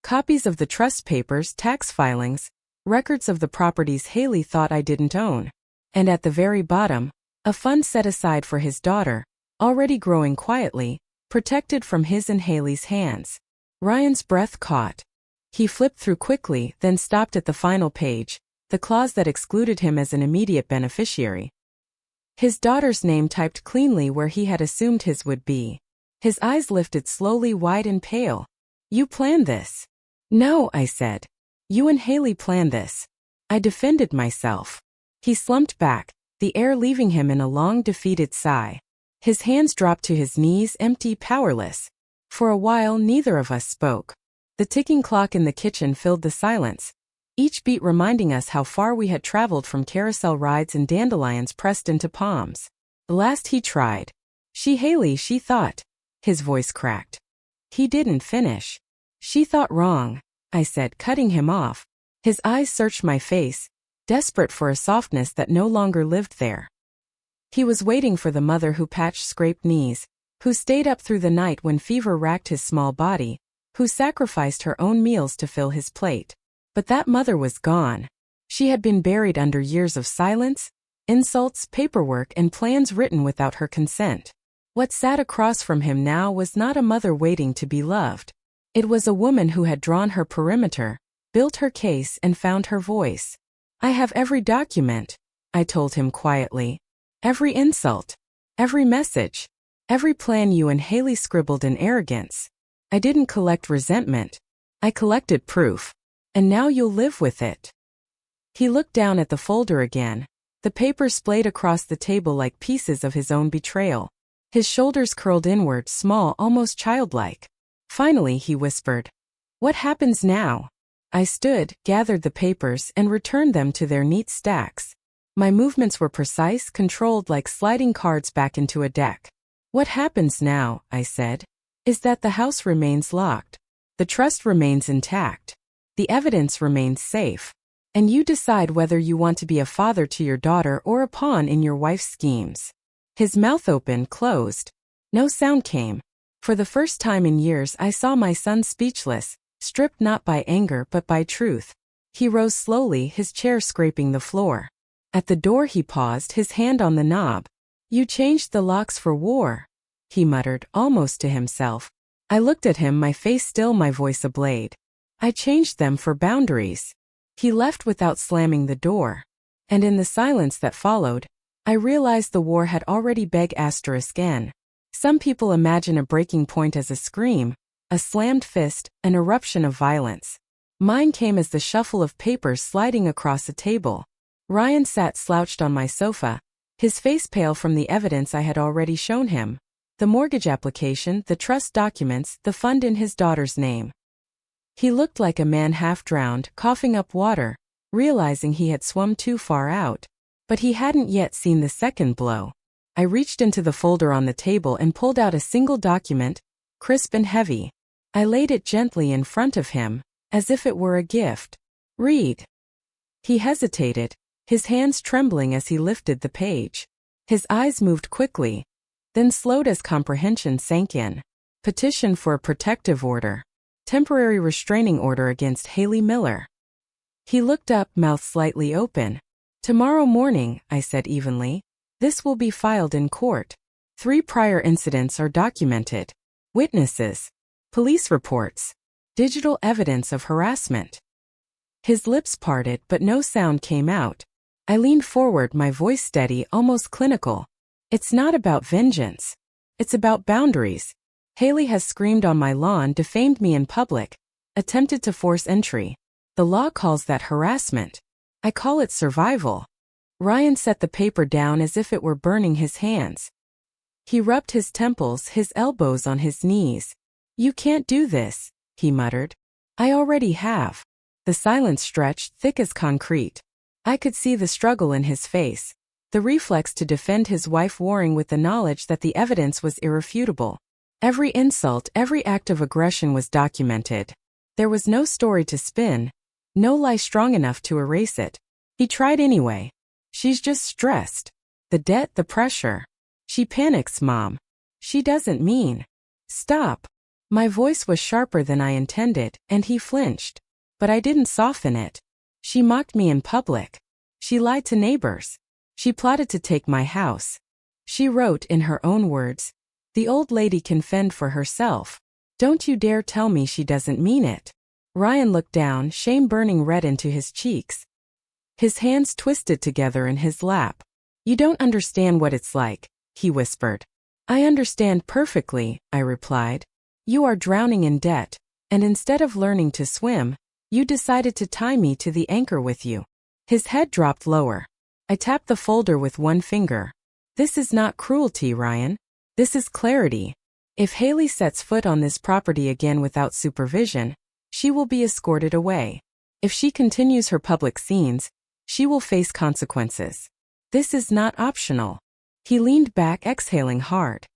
Copies of the trust papers, tax filings, records of the properties Haley thought I didn't own. And at the very bottom, a fund set aside for his daughter, already growing quietly, protected from his and Haley's hands. Ryan's breath caught. He flipped through quickly, then stopped at the final page, the clause that excluded him as an immediate beneficiary. His daughter's name typed cleanly where he had assumed his would be. His eyes lifted slowly, wide and pale. "You planned this." "No," I said. "You and Haley planned this." I defended myself. He slumped back, the air leaving him in a long, defeated sigh. His hands dropped to his knees, empty, powerless. For a while, neither of us spoke. The ticking clock in the kitchen filled the silence, each beat reminding us how far we had traveled from carousel rides and dandelions pressed into palms. Last he tried. "She Haley, she thought." His voice cracked. He didn't finish. "She thought wrong," I said, cutting him off. His eyes searched my face, desperate for a softness that no longer lived there. He was waiting for the mother who patched scraped knees, who stayed up through the night when fever racked his small body, who sacrificed her own meals to fill his plate. But that mother was gone. She had been buried under years of silence, insults, paperwork, and plans written without her consent. What sat across from him now was not a mother waiting to be loved. It was a woman who had drawn her perimeter, built her case, and found her voice. "I have every document," I told him quietly. "Every insult. Every message. Every plan you and Haley scribbled in arrogance. I didn't collect resentment. I collected proof. And now you'll live with it." He looked down at the folder again. The papers splayed across the table like pieces of his own betrayal. His shoulders curled inward, small, almost childlike. Finally, he whispered, "What happens now?" I stood, gathered the papers, and returned them to their neat stacks. My movements were precise, controlled like sliding cards back into a deck. "What happens now," I said, "is that the house remains locked. The trust remains intact. The evidence remains safe. And you decide whether you want to be a father to your daughter or a pawn in your wife's schemes." His mouth opened, closed. No sound came. For the first time in years, I saw my son speechless, stripped not by anger but by truth. He rose slowly, his chair scraping the floor. At the door he paused, his hand on the knob. "You changed the locks for war," he muttered, almost to himself. I looked at him, my face still, my voice ablade. "I changed them for boundaries." He left without slamming the door. And in the silence that followed, I realized the war had already begun. Some people imagine a breaking point as a scream, a slammed fist, an eruption of violence. Mine came as the shuffle of papers sliding across a table. Ryan sat slouched on my sofa, his face pale from the evidence I had already shown him. The mortgage application, the trust documents, the fund in his daughter's name. He looked like a man half drowned, coughing up water, realizing he had swum too far out. But he hadn't yet seen the second blow. I reached into the folder on the table and pulled out a single document, crisp and heavy. I laid it gently in front of him, as if it were a gift. "Read." He hesitated, his hands trembling as he lifted the page. His eyes moved quickly, then slowed as comprehension sank in. "Petition for a protective order. Temporary restraining order against Haley Miller." He looked up, mouth slightly open. "Tomorrow morning," I said evenly. "This will be filed in court. 3 prior incidents are documented. Witnesses. Police reports. Digital evidence of harassment." His lips parted, but no sound came out. I leaned forward, my voice steady, almost clinical. "It's not about vengeance. It's about boundaries. Haley has screamed on my lawn, defamed me in public, attempted to force entry. The law calls that harassment. I call it survival." Ryan set the paper down as if it were burning his hands. He rubbed his temples, his elbows on his knees. "You can't do this," he muttered. "I already have." The silence stretched, thick as concrete. I could see the struggle in his face, the reflex to defend his wife warring with the knowledge that the evidence was irrefutable. Every insult, every act of aggression was documented. There was no story to spin, no lie strong enough to erase it. He tried anyway. "She's just stressed. The debt, the pressure. She panics, Mom. She doesn't mean." "Stop." My voice was sharper than I intended, and he flinched. But I didn't soften it. "She mocked me in public. She lied to neighbors. She plotted to take my house. She wrote, in her own words, 'The old lady can fend for herself.' Don't you dare tell me she doesn't mean it." Ryan looked down, shame burning red into his cheeks. His hands twisted together in his lap. "You don't understand what it's like," he whispered. "I understand perfectly," I replied. "You are drowning in debt, and instead of learning to swim, you decided to tie me to the anchor with you." His head dropped lower. I tapped the folder with one finger. "This is not cruelty, Ryan. This is clarity. If Haley sets foot on this property again without supervision, she will be escorted away. If she continues her public scenes, she will face consequences. This is not optional." He leaned back, exhaling hard.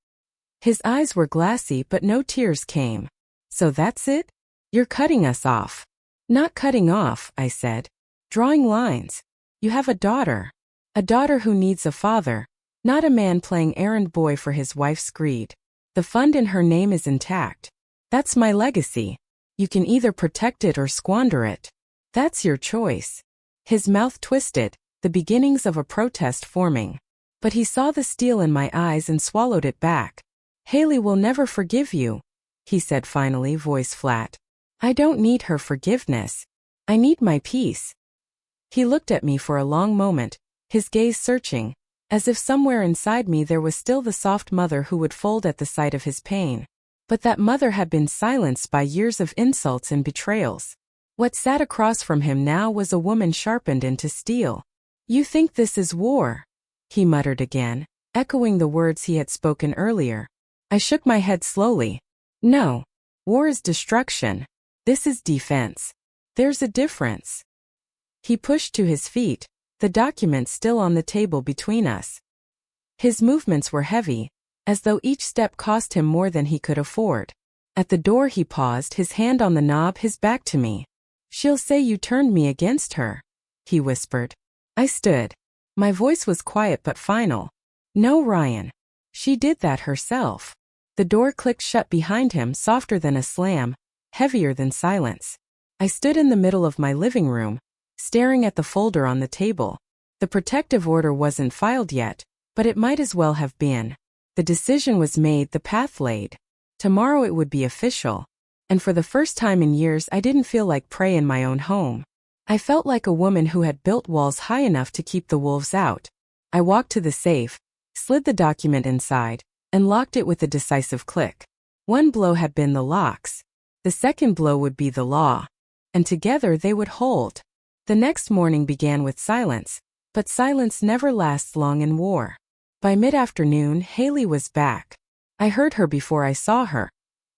His eyes were glassy, but no tears came. "So that's it? You're cutting us off." "Not cutting off," I said. "Drawing lines. You have a daughter. A daughter who needs a father, not a man playing errand boy for his wife's greed. The fund in her name is intact. That's my legacy. You can either protect it or squander it. That's your choice." His mouth twisted, the beginnings of a protest forming. But he saw the steel in my eyes and swallowed it back. Haley will never forgive you, he said finally, voice flat. I don't need her forgiveness. I need my peace. He looked at me for a long moment, his gaze searching, as if somewhere inside me there was still the soft mother who would fold at the sight of his pain. But that mother had been silenced by years of insults and betrayals. What sat across from him now was a woman sharpened into steel. You think this is war? He muttered again, echoing the words he had spoken earlier. I shook my head slowly. No. War is destruction. This is defense. There's a difference. He pushed to his feet, the document still on the table between us. His movements were heavy, as though each step cost him more than he could afford. At the door he paused, his hand on the knob, his back to me. She'll say you turned me against her, he whispered. I stood. My voice was quiet but final. No, Ryan. She did that herself. The door clicked shut behind him, softer than a slam, heavier than silence. I stood in the middle of my living room, staring at the folder on the table. The protective order wasn't filed yet, but it might as well have been. The decision was made, the path laid. Tomorrow it would be official. And for the first time in years I didn't feel like prey in my own home. I felt like a woman who had built walls high enough to keep the wolves out. I walked to the safe, slid the document inside, and locked it with a decisive click. One blow had been the locks. The second blow would be the law. And together they would hold. The next morning began with silence, but silence never lasts long in war. By mid-afternoon, Haley was back. I heard her before I saw her.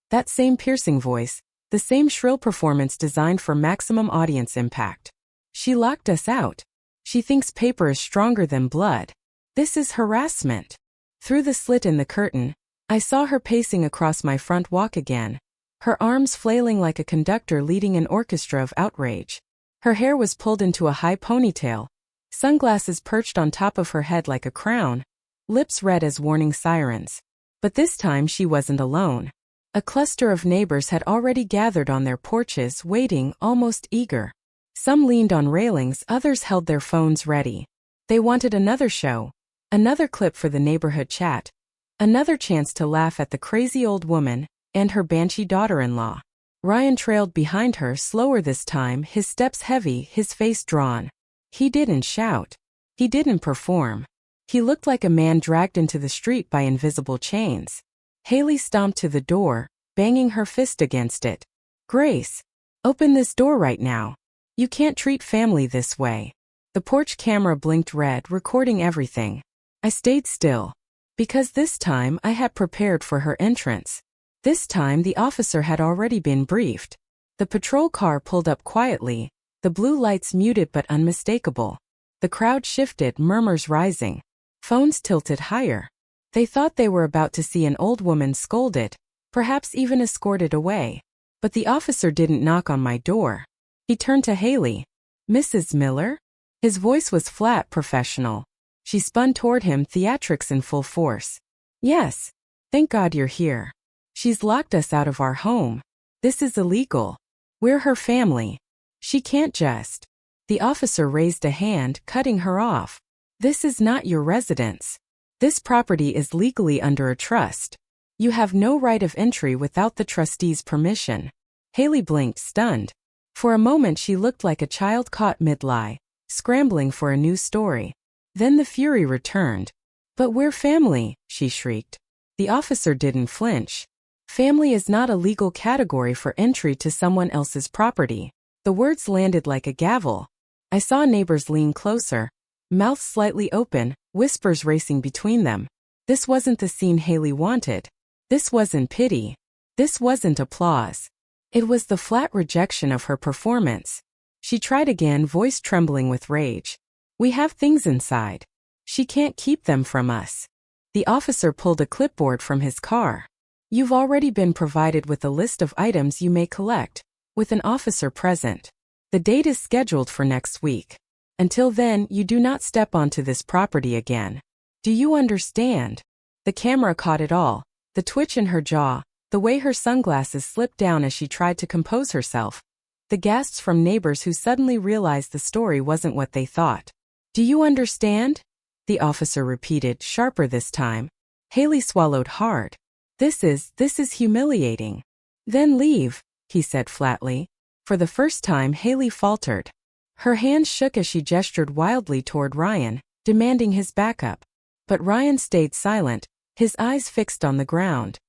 That same piercing voice, the same shrill performance designed for maximum audience impact. She locked us out. She thinks paper is stronger than blood. This is harassment. Through the slit in the curtain, I saw her pacing across my front walk again, her arms flailing like a conductor leading an orchestra of outrage. Her hair was pulled into a high ponytail, sunglasses perched on top of her head like a crown, lips red as warning sirens. But this time she wasn't alone. A cluster of neighbors had already gathered on their porches, waiting, almost eager. Some leaned on railings, others held their phones ready. They wanted another show, another clip for the neighborhood chat, another chance to laugh at the crazy old woman and her banshee daughter-in-law. Ryan trailed behind her, slower this time, his steps heavy, his face drawn. He didn't shout. He didn't perform. He looked like a man dragged into the street by invisible chains. Haley stomped to the door, banging her fist against it. Grace, open this door right now. You can't treat family this way. The porch camera blinked red, recording everything. I stayed still. Because this time I had prepared for her entrance. This time the officer had already been briefed. The patrol car pulled up quietly, the blue lights muted but unmistakable. The crowd shifted, murmurs rising. Phones tilted higher. They thought they were about to see an old woman scolded, perhaps even escorted away. But the officer didn't knock on my door. He turned to Haley. Mrs. Miller? His voice was flat, professional. She spun toward him, theatrics in full force. Yes. Thank God you're here. She's locked us out of our home. This is illegal. We're her family. She can't just. The officer raised a hand, cutting her off. This is not your residence. This property is legally under a trust. You have no right of entry without the trustee's permission. Haley blinked, stunned. For a moment she looked like a child caught mid-lie, scrambling for a new story. Then the fury returned. But we're family, she shrieked. The officer didn't flinch. Family is not a legal category for entry to someone else's property. The words landed like a gavel. I saw neighbors lean closer, mouths slightly open, whispers racing between them. This wasn't the scene Haley wanted. This wasn't pity. This wasn't applause. It was the flat rejection of her performance. She tried again, voice trembling with rage. We have things inside. She can't keep them from us. The officer pulled a clipboard from his car. You've already been provided with a list of items you may collect, with an officer present. The date is scheduled for next week. Until then, you do not step onto this property again. Do you understand? The camera caught it all, the twitch in her jaw, the way her sunglasses slipped down as she tried to compose herself. the gasps from neighbors who suddenly realized the story wasn't what they thought. "Do you understand?" the officer repeated, sharper this time. Haley swallowed hard. This is humiliating." "Then leave," he said flatly. For the first time, Haley faltered. Her hands shook as she gestured wildly toward Ryan, demanding his backup. But Ryan stayed silent, his eyes fixed on the ground.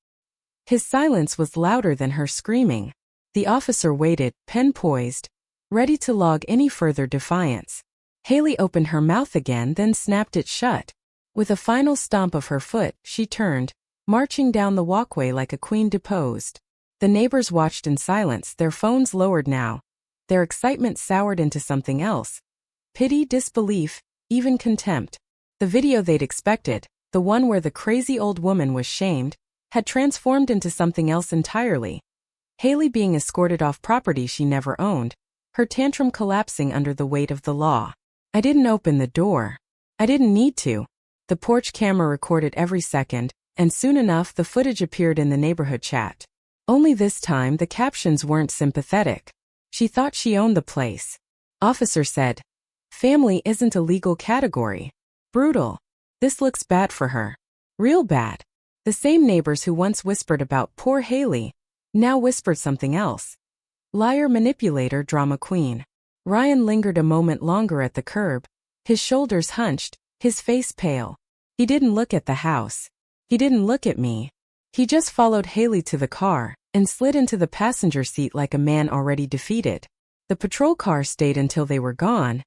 His silence was louder than her screaming. The officer waited, pen poised, ready to log any further defiance. Haley opened her mouth again, then snapped it shut. With a final stomp of her foot, she turned, marching down the walkway like a queen deposed. The neighbors watched in silence, their phones lowered now. Their excitement soured into something else. Pity, disbelief, even contempt. The video they'd expected, the one where the crazy old woman was shamed, had transformed into something else entirely. Haley being escorted off property she never owned, her tantrum collapsing under the weight of the law. "I didn't open the door. I didn't need to." The porch camera recorded every second, and soon enough the footage appeared in the neighborhood chat. Only this time the captions weren't sympathetic. She thought she owned the place. Officer said, "Family isn't a legal category. Brutal. This looks bad for her. Real bad." The same neighbors who once whispered about poor Haley now whispered something else. Liar, manipulator, drama queen. Ryan lingered a moment longer at the curb, his shoulders hunched, his face pale. He didn't look at the house. He didn't look at me. He just followed Haley to the car and slid into the passenger seat like a man already defeated. The patrol car stayed until they were gone,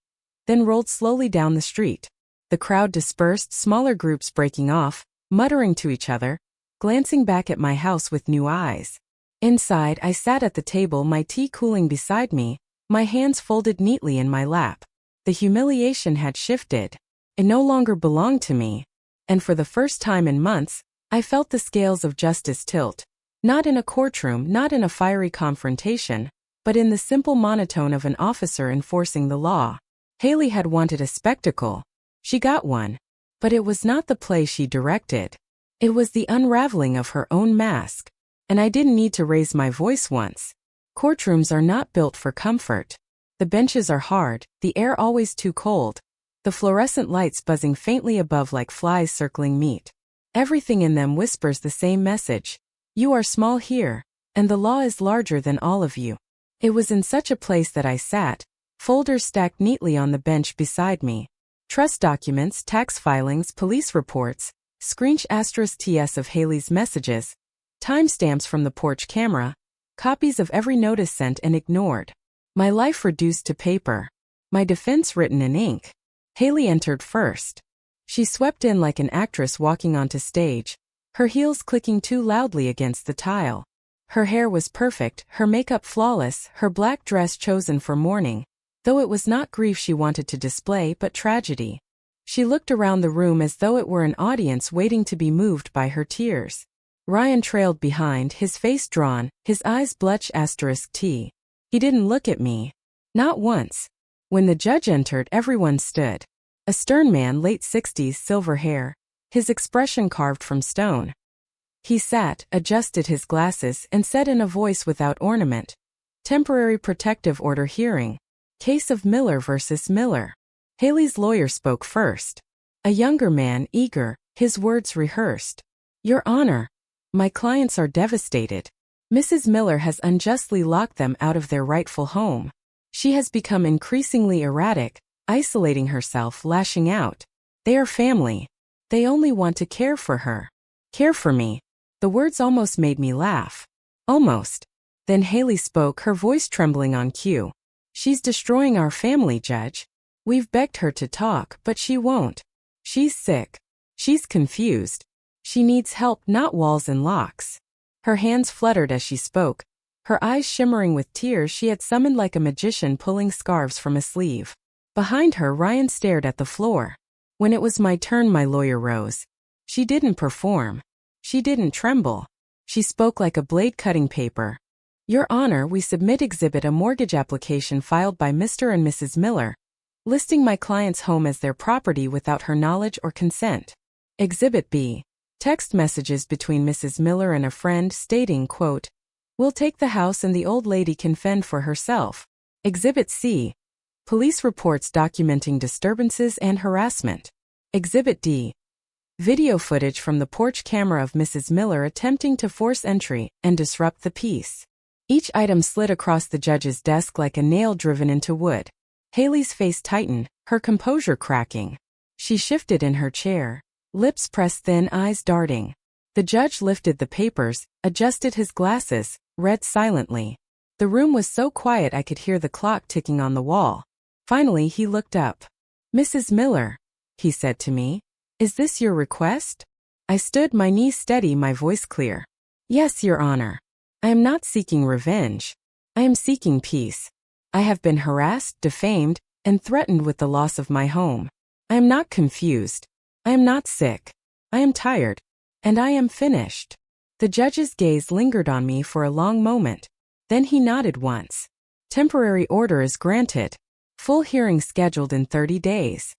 then rolled slowly down the street. The crowd dispersed, smaller groups breaking off, muttering to each other, glancing back at my house with new eyes. Inside, I sat at the table, my tea cooling beside me, my hands folded neatly in my lap. The humiliation had shifted. It no longer belonged to me. And for the first time in months, I felt the scales of justice tilt. Not in a courtroom, not in a fiery confrontation, but in the simple monotone of an officer enforcing the law. Haley had wanted a spectacle. She got one. But it was not the play she directed. It was the unraveling of her own mask. And I didn't need to raise my voice once. Courtrooms are not built for comfort. The benches are hard, the air always too cold, the fluorescent lights buzzing faintly above like flies circling meat. Everything in them whispers the same message. You are small here, and the law is larger than all of you. It was in such a place that I sat, folders stacked neatly on the bench beside me. Trust documents, tax filings, police reports, **TS of Haley's messages, timestamps from the porch camera, copies of every notice sent and ignored. My life reduced to paper. My defense written in ink. Haley entered first. She swept in like an actress walking onto stage, her heels clicking too loudly against the tile. Her hair was perfect, her makeup flawless, her black dress chosen for mourning, though it was not grief she wanted to display but tragedy. She looked around the room as though it were an audience waiting to be moved by her tears. Ryan trailed behind, his face drawn, his eyes **T. He didn't look at me. Not once. When the judge entered, everyone stood. A stern man, late 60s, silver hair, his expression carved from stone. He sat, adjusted his glasses, and said in a voice without ornament, "Temporary protective order hearing. Case of Miller versus Miller." Haley's lawyer spoke first. A younger man, eager, his words rehearsed. "Your Honor, my clients are devastated. Mrs. Miller has unjustly locked them out of their rightful home. She has become increasingly erratic, isolating herself, lashing out. They are family. They only want to care for her. Care for me." The words almost made me laugh. Almost. Then Haley spoke, her voice trembling on cue. "She's destroying our family, Judge. We've begged her to talk, but she won't. She's sick. She's confused. She needs help, not walls and locks." Her hands fluttered as she spoke, her eyes shimmering with tears she had summoned like a magician pulling scarves from a sleeve. Behind her, Ryan stared at the floor. When it was my turn, my lawyer rose. She didn't perform. She didn't tremble. She spoke like a blade cutting paper. "Your Honor, we submit Exhibit a mortgage application filed by Mr. and Mrs. Miller, listing my client's home as their property without her knowledge or consent. Exhibit B. Text messages between Mrs. Miller and a friend stating, quote, We'll take the house and the old lady can fend for herself. Exhibit C. Police reports documenting disturbances and harassment. Exhibit D. Video footage from the porch camera of Mrs. Miller attempting to force entry and disrupt the peace. Each item slid across the judge's desk like a nail driven into wood. Haley's face tightened, her composure cracking. She shifted in her chair, lips pressed thin, eyes darting. The judge lifted the papers, adjusted his glasses, read silently. The room was so quiet I could hear the clock ticking on the wall. Finally he looked up. "Mrs. Miller," he said to me, "is this your request?" I stood, my knees steady, my voice clear. "Yes, Your Honor. I am not seeking revenge. I am seeking peace. I have been harassed, defamed, and threatened with the loss of my home. I am not confused. I am not sick. I am tired. And I am finished." The judge's gaze lingered on me for a long moment. Then he nodded once. "Temporary order is granted. Full hearing scheduled in 30 days.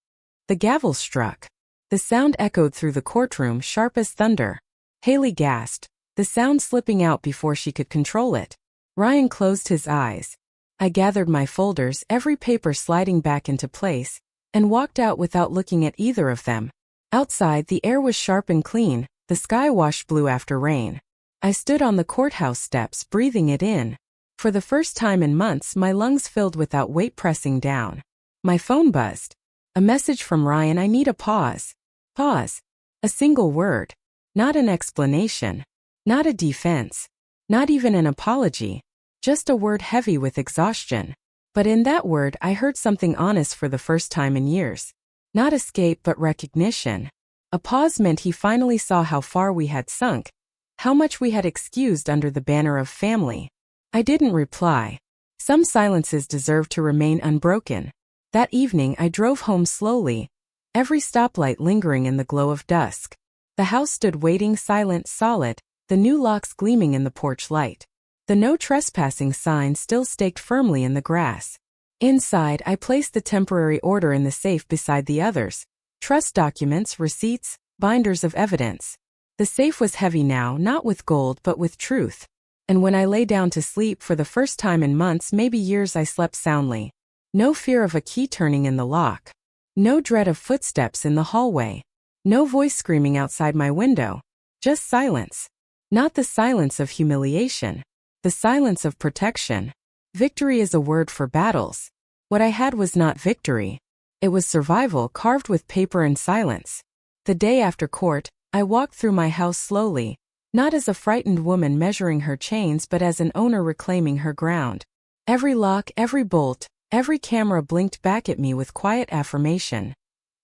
The gavel struck. The sound echoed through the courtroom, sharp as thunder. Haley gasped, the sound slipping out before she could control it. Ryan closed his eyes. I gathered my folders, every paper sliding back into place, and walked out without looking at either of them. Outside, the air was sharp and clean, the sky washed blue after rain. I stood on the courthouse steps, breathing it in. For the first time in months, my lungs filled without weight pressing down. My phone buzzed. A message from Ryan. "I need a pause." Pause. A single word. Not an explanation. Not a defense. Not even an apology. Just a word heavy with exhaustion. But in that word I heard something honest for the first time in years. Not escape but recognition. A pause meant he finally saw how far we had sunk, how much we had excused under the banner of family. I didn't reply. Some silences deserve to remain unbroken. That evening I drove home slowly, every stoplight lingering in the glow of dusk. The house stood waiting, silent, solid, the new locks gleaming in the porch light. The no trespassing sign still staked firmly in the grass. Inside, I placed the temporary order in the safe beside the others. Trust documents, receipts, binders of evidence. The safe was heavy now, not with gold but with truth. And when I lay down to sleep for the first time in months, maybe years, I slept soundly. No fear of a key turning in the lock. No dread of footsteps in the hallway. No voice screaming outside my window. Just silence. Not the silence of humiliation. The silence of protection. Victory is a word for battles. What I had was not victory. It was survival carved with paper and silence. The day after court, I walked through my house slowly, not as a frightened woman measuring her chains but as an owner reclaiming her ground. Every lock, every bolt, every camera blinked back at me with quiet affirmation.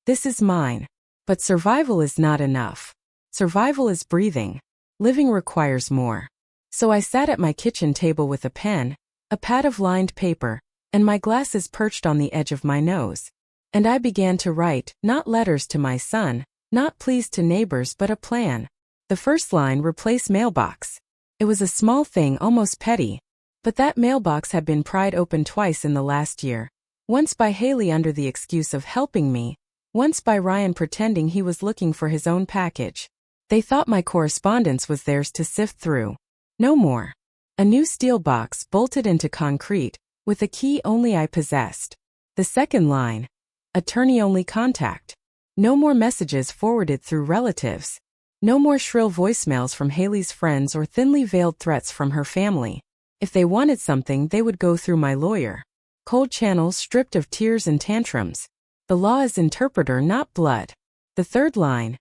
This is mine. But survival is not enough. Survival is breathing. Living requires more. So I sat at my kitchen table with a pen, a pad of lined paper, and my glasses perched on the edge of my nose. And I began to write, not letters to my son, not pleas to neighbors, but a plan. The first line: replace mailbox. It was a small thing, almost petty. But that mailbox had been pried open twice in the last year. Once by Haley under the excuse of helping me, once by Ryan pretending he was looking for his own package. They thought my correspondence was theirs to sift through. No more. A new steel box bolted into concrete, with a key only I possessed. The second line: attorney-only contact. No more messages forwarded through relatives. No more shrill voicemails from Haley's friends or thinly veiled threats from her family. If they wanted something, they would go through my lawyer. Cold channels stripped of tears and tantrums. The law is interpreter, not blood. The third line: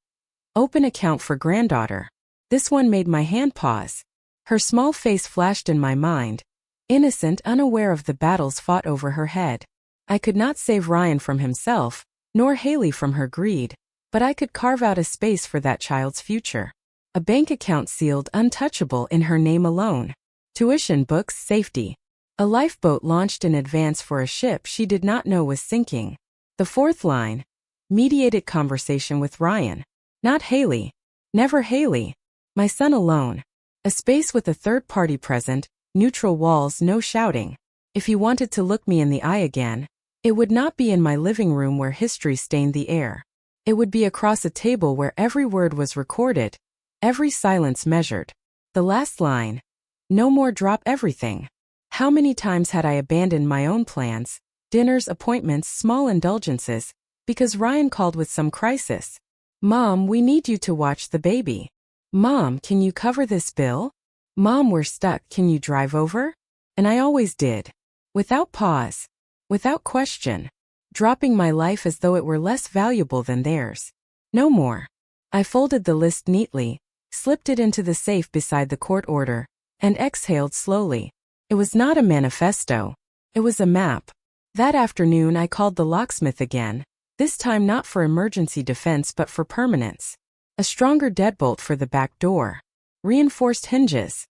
open account for granddaughter. This one made my hand pause. Her small face flashed in my mind. Innocent, unaware of the battles fought over her head. I could not save Ryan from himself, nor Haley from her greed, but I could carve out a space for that child's future. A bank account sealed, untouchable, in her name alone. Tuition, books, safety. A lifeboat launched in advance for a ship she did not know was sinking. The fourth line: mediated conversation with Ryan. Not Haley. Never Haley. My son alone. A space with a third party present, neutral walls, no shouting. If he wanted to look me in the eye again, it would not be in my living room where history stained the air. It would be across a table where every word was recorded, every silence measured. The last line: No more drop everything. How many times had I abandoned my own plans, dinners, appointments, small indulgences, because Ryan called with some crisis? Mom, we need you to watch the baby. Mom, can you cover this bill? Mom, we're stuck, can you drive over? And I always did. Without pause. Without question. Dropping my life as though it were less valuable than theirs. No more. I folded the list neatly, slipped it into the safe beside the court order, and exhaled slowly. It was not a manifesto. It was a map. That afternoon I called the locksmith again, this time not for emergency defense but for permanence. A stronger deadbolt for the back door. Reinforced hinges.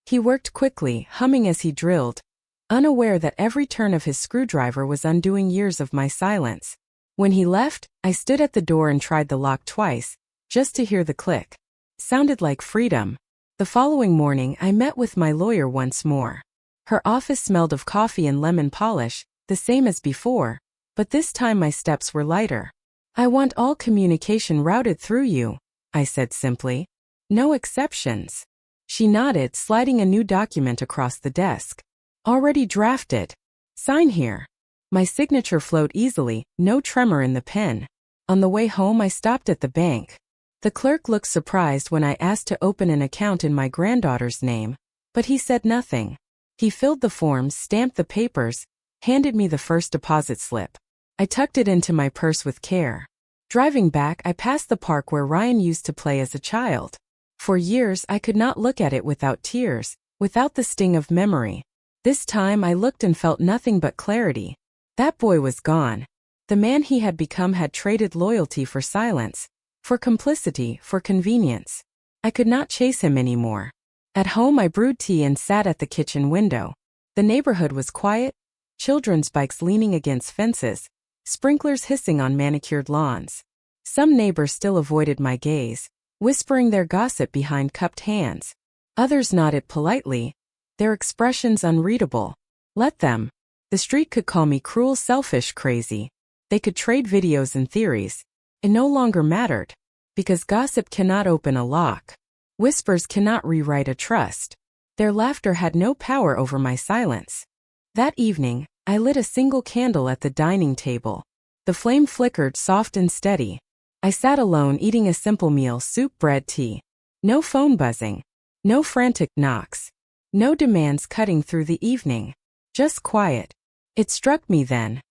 He worked quickly, humming as he drilled, unaware that every turn of his screwdriver was undoing years of my silence. When he left, I stood at the door and tried the lock twice, just to hear the click. Sounded like freedom. The following morning I met with my lawyer once more. Her office smelled of coffee and lemon polish, the same as before, but this time my steps were lighter. I want all communication routed through you, I said simply. No exceptions. She nodded, sliding a new document across the desk. Already drafted. Sign here. My signature flowed easily, no tremor in the pen. On the way home I stopped at the bank. The clerk looked surprised when I asked to open an account in my granddaughter's name, but he said nothing. He filled the forms, stamped the papers, handed me the first deposit slip. I tucked it into my purse with care. Driving back, I passed the park where Ryan used to play as a child. For years I could not look at it without tears, without the sting of memory. This time I looked and felt nothing but clarity. That boy was gone. The man he had become had traded loyalty for silence, for complicity, for convenience. I could not chase him anymore. At home I brewed tea and sat at the kitchen window. The neighborhood was quiet, children's bikes leaning against fences, sprinklers hissing on manicured lawns. Some neighbors still avoided my gaze, whispering their gossip behind cupped hands. Others nodded politely, their expressions unreadable. Let them. The street could call me cruel, selfish, crazy. They could trade videos and theories. It no longer mattered. Because gossip cannot open a lock. Whispers cannot rewrite a trust. Their laughter had no power over my silence. That evening, I lit a single candle at the dining table. The flame flickered soft and steady. I sat alone eating a simple meal, soup, bread, tea. No phone buzzing. No frantic knocks. No demands cutting through the evening. Just quiet. It struck me then.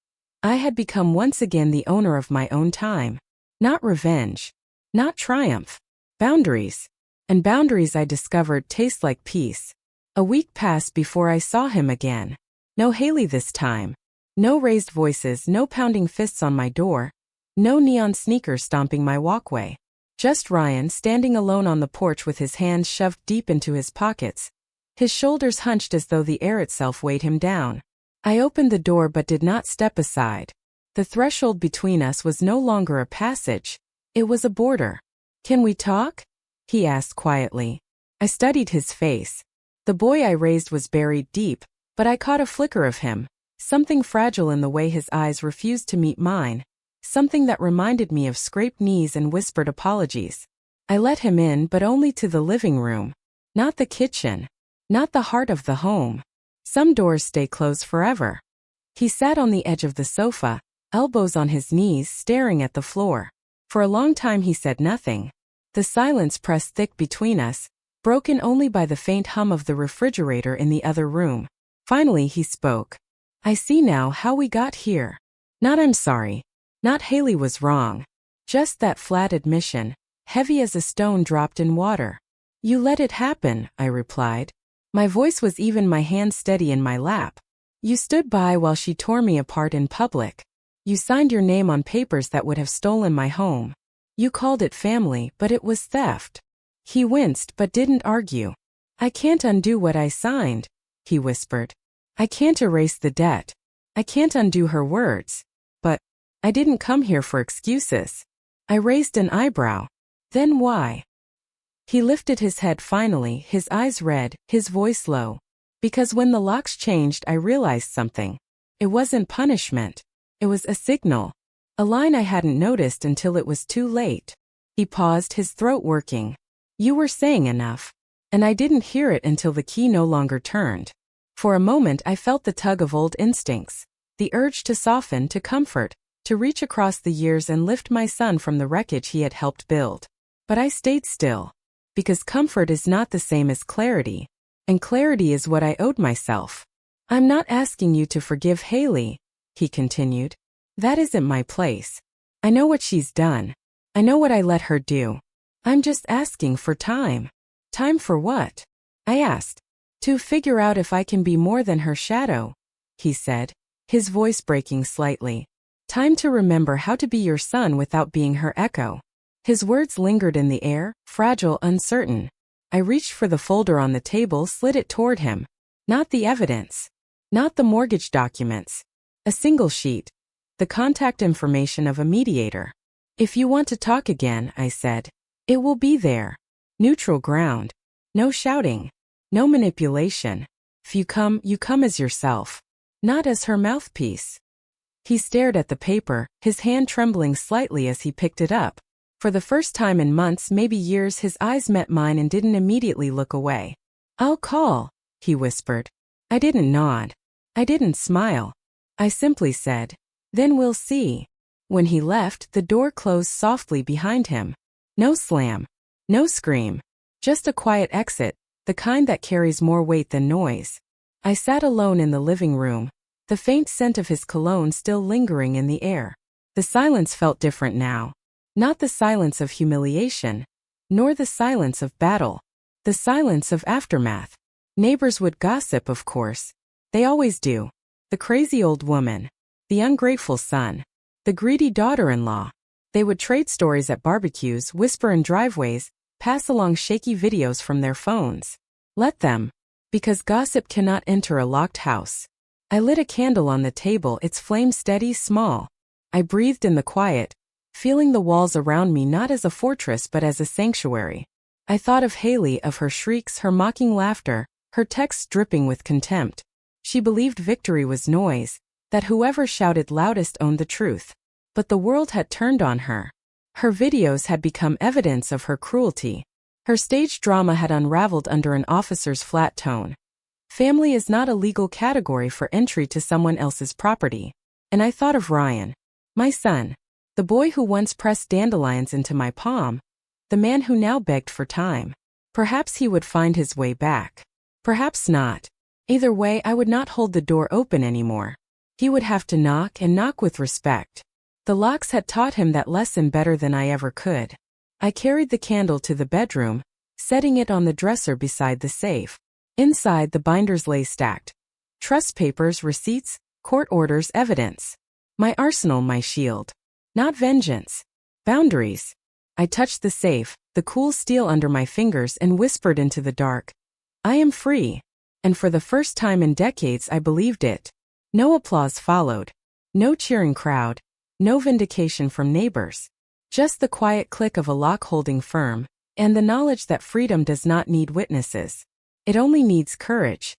I had become once again the owner of my own time. Not revenge. Not triumph. Boundaries. And boundaries, I discovered, taste like peace. A week passed before I saw him again. No Haley this time. No raised voices, no pounding fists on my door. No neon sneakers stomping my walkway. Just Ryan standing alone on the porch with his hands shoved deep into his pockets. His shoulders hunched as though the air itself weighed him down. I opened the door but did not step aside. The threshold between us was no longer a passage. It was a border. Can we talk? He asked quietly. I studied his face. The boy I raised was buried deep, but I caught a flicker of him, something fragile in the way his eyes refused to meet mine, something that reminded me of scraped knees and whispered apologies. I let him in, but only to the living room. Not the kitchen. Not the heart of the home. Some doors stay closed forever. He sat on the edge of the sofa, elbows on his knees, staring at the floor. For a long time he said nothing. The silence pressed thick between us, broken only by the faint hum of the refrigerator in the other room. Finally he spoke. I see now how we got here. Not I'm sorry. Not Haley was wrong. Just that flat admission, heavy as a stone dropped in water. You let it happen, I replied. My voice was even, my hand steady in my lap. You stood by while she tore me apart in public. You signed your name on papers that would have stolen my home. You called it family, but it was theft. He winced but didn't argue. I can't undo what I signed, he whispered. I can't erase the debt. I can't undo her words. But I didn't come here for excuses. I raised an eyebrow. Then why? He lifted his head finally, his eyes red, his voice low. Because when the locks changed, I realized something. It wasn't punishment. It was a signal. A line I hadn't noticed until it was too late. He paused, his throat working. You were saying enough. and I didn't hear it until the key no longer turned. For a moment I felt the tug of old instincts, the urge to soften, to comfort, to reach across the years and lift my son from the wreckage he had helped build. But I stayed still, because comfort is not the same as clarity, and clarity is what I owed myself. I'm not asking you to forgive Haley, he continued. That isn't my place. I know what she's done. I know what I let her do. I'm just asking for time. Time for what? I asked. To figure out if I can be more than her shadow, he said, his voice breaking slightly. Time to remember how to be your son without being her echo. His words lingered in the air, fragile, uncertain. I reached for the folder on the table, slid it toward him. Not the evidence. Not the mortgage documents. A single sheet. The contact information of a mediator. If you want to talk again, I said, it will be there. Neutral ground. No shouting. No manipulation. If you come as yourself. Not as her mouthpiece. He stared at the paper, his hand trembling slightly as he picked it up. For the first time in months, maybe years, his eyes met mine and didn't immediately look away. I'll call, he whispered. I didn't nod. I didn't smile. I simply said, then we'll see. When he left, the door closed softly behind him. No slam. No scream. Just a quiet exit, the kind that carries more weight than noise. I sat alone in the living room, the faint scent of his cologne still lingering in the air. The silence felt different now. Not the silence of humiliation, nor the silence of battle. The silence of aftermath. Neighbors would gossip, of course. They always do. The crazy old woman. The ungrateful son. The greedy daughter-in-law. They would trade stories at barbecues, whisper in driveways, pass along shaky videos from their phones. Let them. Because gossip cannot enter a locked house. I lit a candle on the table, its flame steady, small. I breathed in the quiet, feeling the walls around me not as a fortress but as a sanctuary. I thought of Haley, of her shrieks, her mocking laughter, her texts dripping with contempt. She believed victory was noise, that whoever shouted loudest owned the truth. But the world had turned on her. Her videos had become evidence of her cruelty. Her stage drama had unraveled under an officer's flat tone. Family is not a legal category for entry to someone else's property. And I thought of Ryan. My son. The boy who once pressed dandelions into my palm. The man who now begged for time. Perhaps he would find his way back. Perhaps not. Either way, I would not hold the door open anymore. He would have to knock, and knock with respect. The locks had taught him that lesson better than I ever could. I carried the candle to the bedroom, setting it on the dresser beside the safe. Inside, the binders lay stacked. Trust papers, receipts, court orders, evidence. My arsenal, my shield. Not vengeance. Boundaries. I touched the safe, the cool steel under my fingers, and whispered into the dark. I am free. And for the first time in decades I believed it. No applause followed. No cheering crowd. No vindication from neighbors. Just the quiet click of a lock holding firm, and the knowledge that freedom does not need witnesses. It only needs courage.